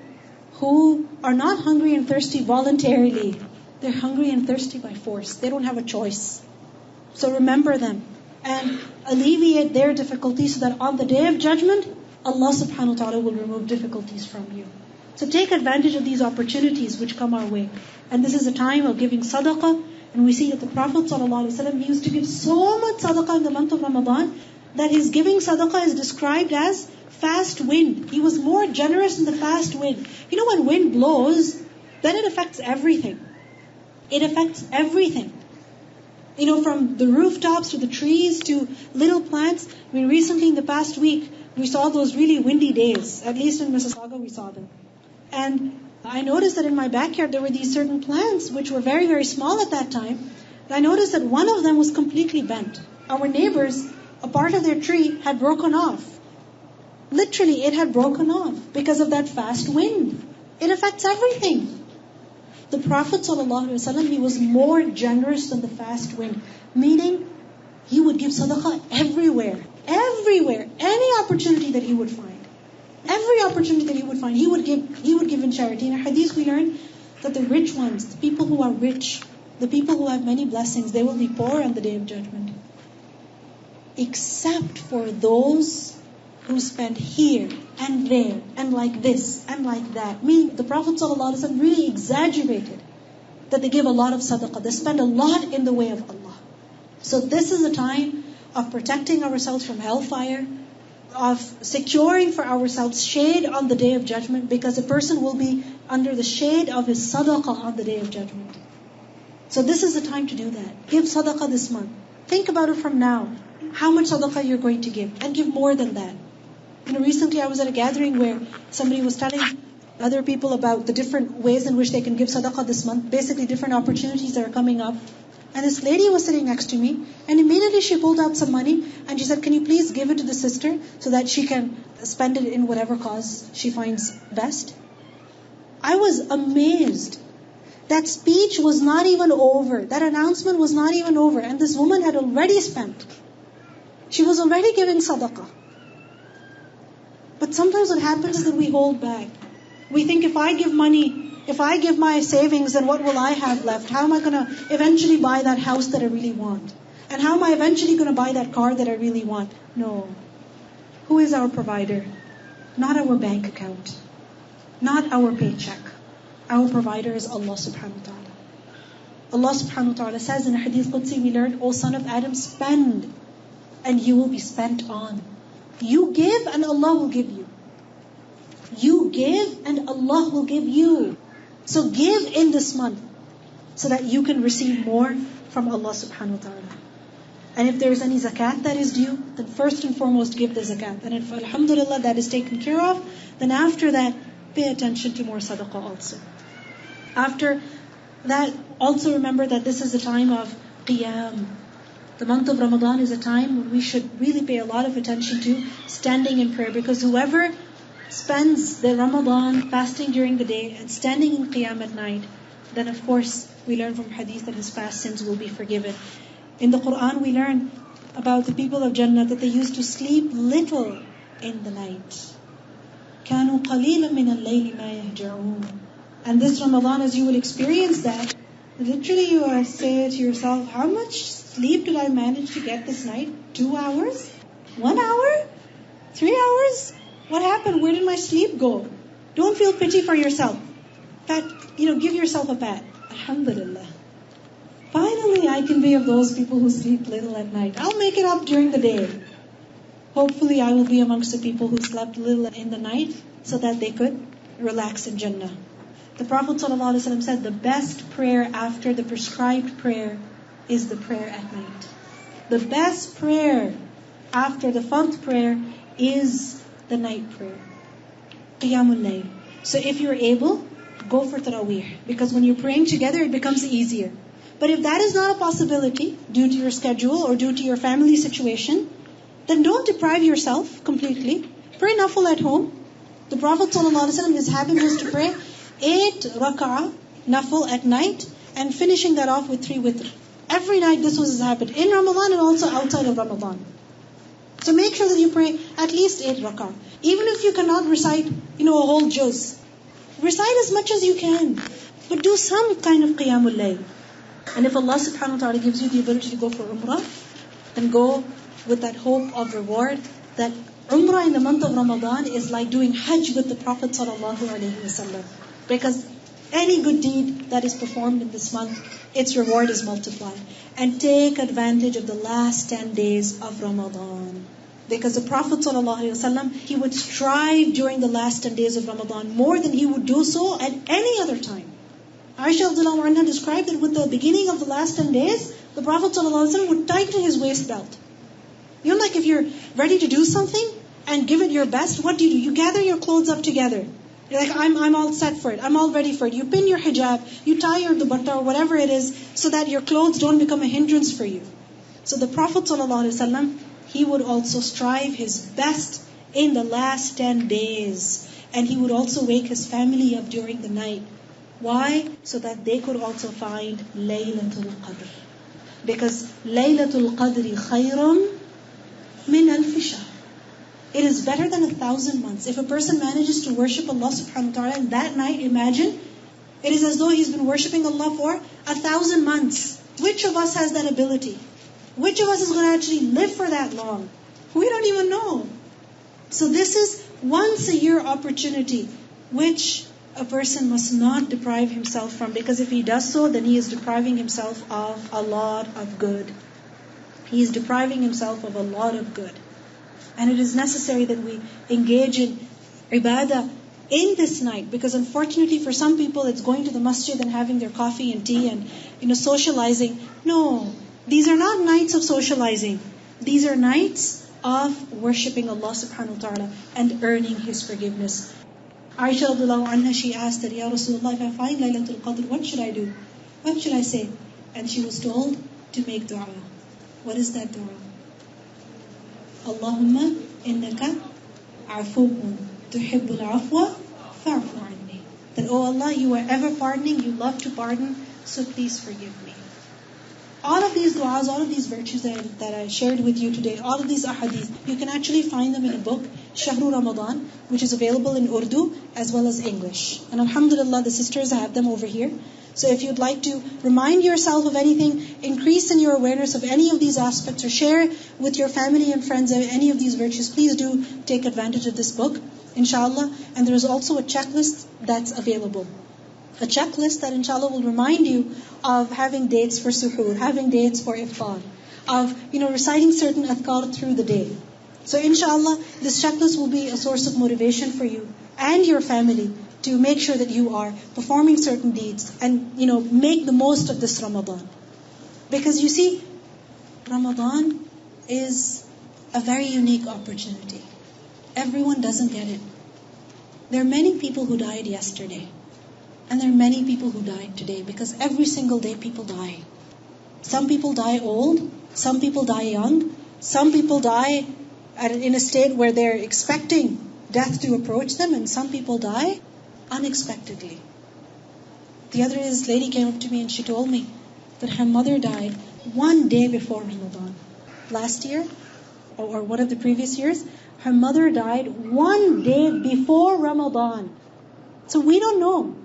who are not hungry and thirsty voluntarily. They're hungry and thirsty by force. They don't have a choice. So remember them and alleviate their difficulties, so that on the day of judgment, Allah subhanahu wa ta'ala will remove difficulties from you. So take advantage of these opportunities which come our way. And this is a time of giving sadaqah. And we see that the Prophet ﷺ, he used to give so much sadaqah in the month of Ramadan that his giving sadaqah is described as fast wind. He was more generous in the fast wind. You know, when wind blows, then it affects everything. It affects everything. From the rooftops to the trees to little plants. Recently in the past week, we saw those really windy days. At least in Mississauga, we saw them. And I noticed that in my backyard, there were these certain plants which were very, very small at that time. And I noticed that one of them was completely bent. Our neighbors, a part of their tree had broken off. Literally, it had broken off because of that fast wind. It affects everything. The Prophet ﷺ, he was more generous than the fast wind. Meaning, he would give sadaqah everywhere. Everywhere. Any opportunity that he would find. Every opportunity that he would find, he would give in charity. In a hadith we learn that the rich ones, the people who are rich, the people who have many blessings, they will be poor on the day of judgment. except for those who spend here and there and like this and like that. Meaning the Prophet ﷺ really exaggerated that they give a lot of sadaqah. They spend a lot in the way of Allah. So this is a time of protecting ourselves from hellfire, of securing for ourselves shade on the Day of Judgment, because a person will be under the shade of his sadaqah on the Day of Judgment. So this is the time to do that. Give sadaqah this month. Think about it from now. How much sadaqah you're going to give, and give more than that. Recently I was at a gathering where somebody was telling other people about the different ways in which they can give sadaqah this month, basically different opportunities that are coming up. And this lady was sitting next to me, and immediately she pulled out some money and she said, "Can you please give it to the sister so that she can spend it in whatever cause she finds best?" I was amazed. That speech was not even over. That announcement was not even over. And this woman had already spent. She was already giving sadaqah. But sometimes what happens is that we hold back. We think, if I give money, if I give my savings, then what will I have left? How am I going to eventually buy that house that I really want? And how am I eventually going to buy that car that I really want? No. Who is our provider? Not our bank account. Not our paycheck. Our provider is Allah subhanahu wa ta'ala. Allah subhanahu wa ta'ala says in Hadith Qudsi, we learned, "O son of Adam, spend, and you will be spent on." You give and Allah will give you. You give and Allah will give you. So give in this month so that you can receive more from Allah subhanahu wa ta'ala. And if there is any zakat that is due, then first and foremost give the zakat. And if alhamdulillah that is taken care of, then after that pay attention to more sadaqah also. After that, also remember that this is a time of qiyam. The month of Ramadan is a time when we should really pay a lot of attention to standing in prayer, because whoever spends their Ramadan fasting during the day and standing in qiyam at night, then of course we learn from hadith that his past sins will be forgiven. In the Quran we learn about the people of Jannah that they used to sleep little in the night. كَانُوا قَلِيلًا مِنَ اللَّيْلِ مَا يَهْجَعُونَ. And this Ramadan, as you will experience that, literally you will say to yourself, how much sleep did I manage to get this night? 2 hours? 1 hour? 3 hours? What happened? Where did my sleep go? Don't feel pity for yourself. Give yourself a pat. Alhamdulillah. Finally, I can be of those people who sleep little at night. I'll make it up during the day. Hopefully, I will be amongst the people who slept little in the night so that they could relax in Jannah. The Prophet ﷺ said the best prayer after the prescribed prayer is the prayer at night. The best prayer after the fard prayer is the night prayer. Qiyamul Layl. So if you're able, go for Taraweeh. Because when you're praying together, it becomes easier. But if that is not a possibility, due to your schedule or due to your family situation, then don't deprive yourself completely. Pray nafil at home. The Prophet ﷺ, his habit was to pray 8 rak'ah nafil at night and finishing that off with 3 witr. Every night this was his habit, in Ramadan and also outside of Ramadan. So make sure that you pray at least 8 rak'ah. Even if you cannot recite, a whole juz. Recite as much as you can. But do some kind of qiyamul layl. And if Allah subhanahu wa ta'ala gives you the ability to go for umrah, then go with that hope of reward. That umrah in the month of Ramadan is like doing hajj with the Prophet sallallahu alaihi wasallam. Because any good deed that is performed in this month, its reward is multiplied. And take advantage of the last 10 days of Ramadan. Because the Prophet ﷺ, he would strive during the last 10 days of Ramadan more than he would do so at any other time. Aisha radhiyallahu anha described that with the beginning of the last 10 days, the Prophet ﷺ would tighten his waist belt. Like if you're ready to do something and give it your best, what do? You gather your clothes up together. You're like, I'm all set for it. I'm all ready for it. You pin your hijab, you tie your dupatta or whatever it is, so that your clothes don't become a hindrance for you. So the Prophet ﷺ, he would also strive his best in the last 10 days. And he would also wake his family up during the night. Why? So that they could also find Laylatul Qadr. Because Laylatul Qadri khayrum min alfi shahr. It is better than 1,000 months. If a person manages to worship Allah subhanahu wa ta'ala in that night, imagine, it is as though he's been worshipping Allah for 1,000 months. Which of us has that ability? Which of us is going to actually live for that long? We don't even know. So this is once a year opportunity, which a person must not deprive himself from, because if he does so, then he is depriving himself of a lot of good. He is depriving himself of a lot of good. And it is necessary that we engage in ibadah in this night, because unfortunately for some people it's going to the masjid and having their coffee and tea and socializing. No, these are not nights of socializing. These are nights of worshipping Allah subhanahu wa ta'ala and earning His forgiveness. Aisha radiallahu anha, she asked that, Ya Rasulullah, if I find Laylatul Qadr, what should I do? What should I say? And she was told to make dua. What is that dua? Allahumma innaka afuun tuhibbul afwa fa'fu anni. That, oh Allah, you are ever pardoning, you love to pardon, so please forgive me. All of these du'as, all of these virtues that I shared with you today, all of these ahadith, you can actually find them in a book, Shahru Ramadan, which is available in Urdu as well as English. And alhamdulillah, the sisters have them over here. So if you'd like to remind yourself of anything, increase in your awareness of any of these aspects, or share with your family and friends any of these virtues, please do take advantage of this book, inshallah. And there is also a checklist that's available. A checklist that inshallah will remind you of having dates for suhoor, having dates for iftar, of reciting certain adhkar through the day. So inshallah, this checklist will be a source of motivation for you and your family to make sure that you are performing certain deeds and make the most of this Ramadan. Because you see, Ramadan is a very unique opportunity. Everyone doesn't get it. There are many people who died yesterday. And there are many people who died today, because every single day people die. Some people die old, some people die young, some people die in a state where they're expecting death to approach them, and some people die unexpectedly. The other day, this lady came up to me and she told me that her mother died one day before Ramadan. Last year, or one of the previous years, her mother died one day before Ramadan. So we don't know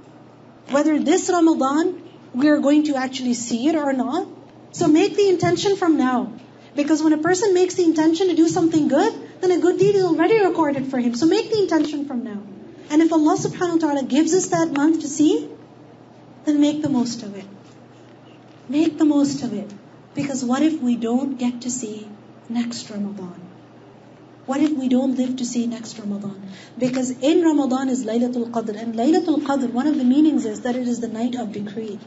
whether this Ramadan we are going to actually see it or not. So make the intention from now. Because when a person makes the intention to do something good, then a good deed is already recorded for him. So make the intention from now. And if Allah subhanahu wa ta'ala gives us that month to see, then make the most of it. Make the most of it. Because what if we don't get to see next Ramadan? What if we don't live to see next Ramadan? Because in Ramadan is Laylatul Qadr. And Laylatul Qadr, one of the meanings is that it is the night of decree.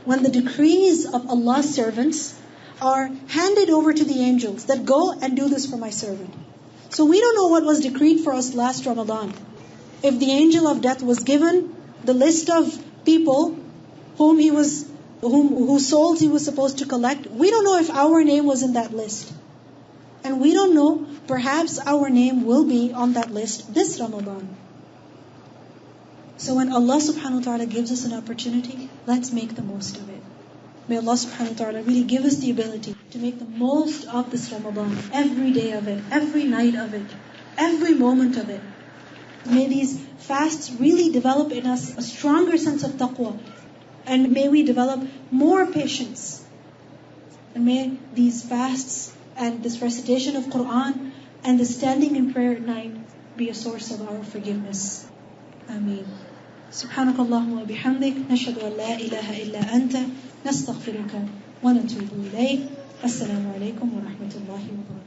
When the decrees of Allah's servants are handed over to the angels, that go and do this for my servant. So we don't know what was decreed for us last Ramadan. If the angel of death was given the list of people whose souls he was supposed to collect, we don't know if our name was in that list. And we don't know, perhaps our name will be on that list this Ramadan. So when Allah subhanahu wa ta'ala gives us an opportunity, let's make the most of it. May Allah subhanahu wa ta'ala really give us the ability to make the most of this Ramadan, every day of it, every night of it, every moment of it. May these fasts really develop in us a stronger sense of taqwa. And may we develop more patience. And may these fasts and this recitation of Quran and the standing in prayer at night be a source of our forgiveness. Ameen. سبحانك اللهم وبحمدك نشهد أن لا إله إلا أنت نستغفرك ونتوب إليك. السلام عليكم ورحمة الله وبركاته.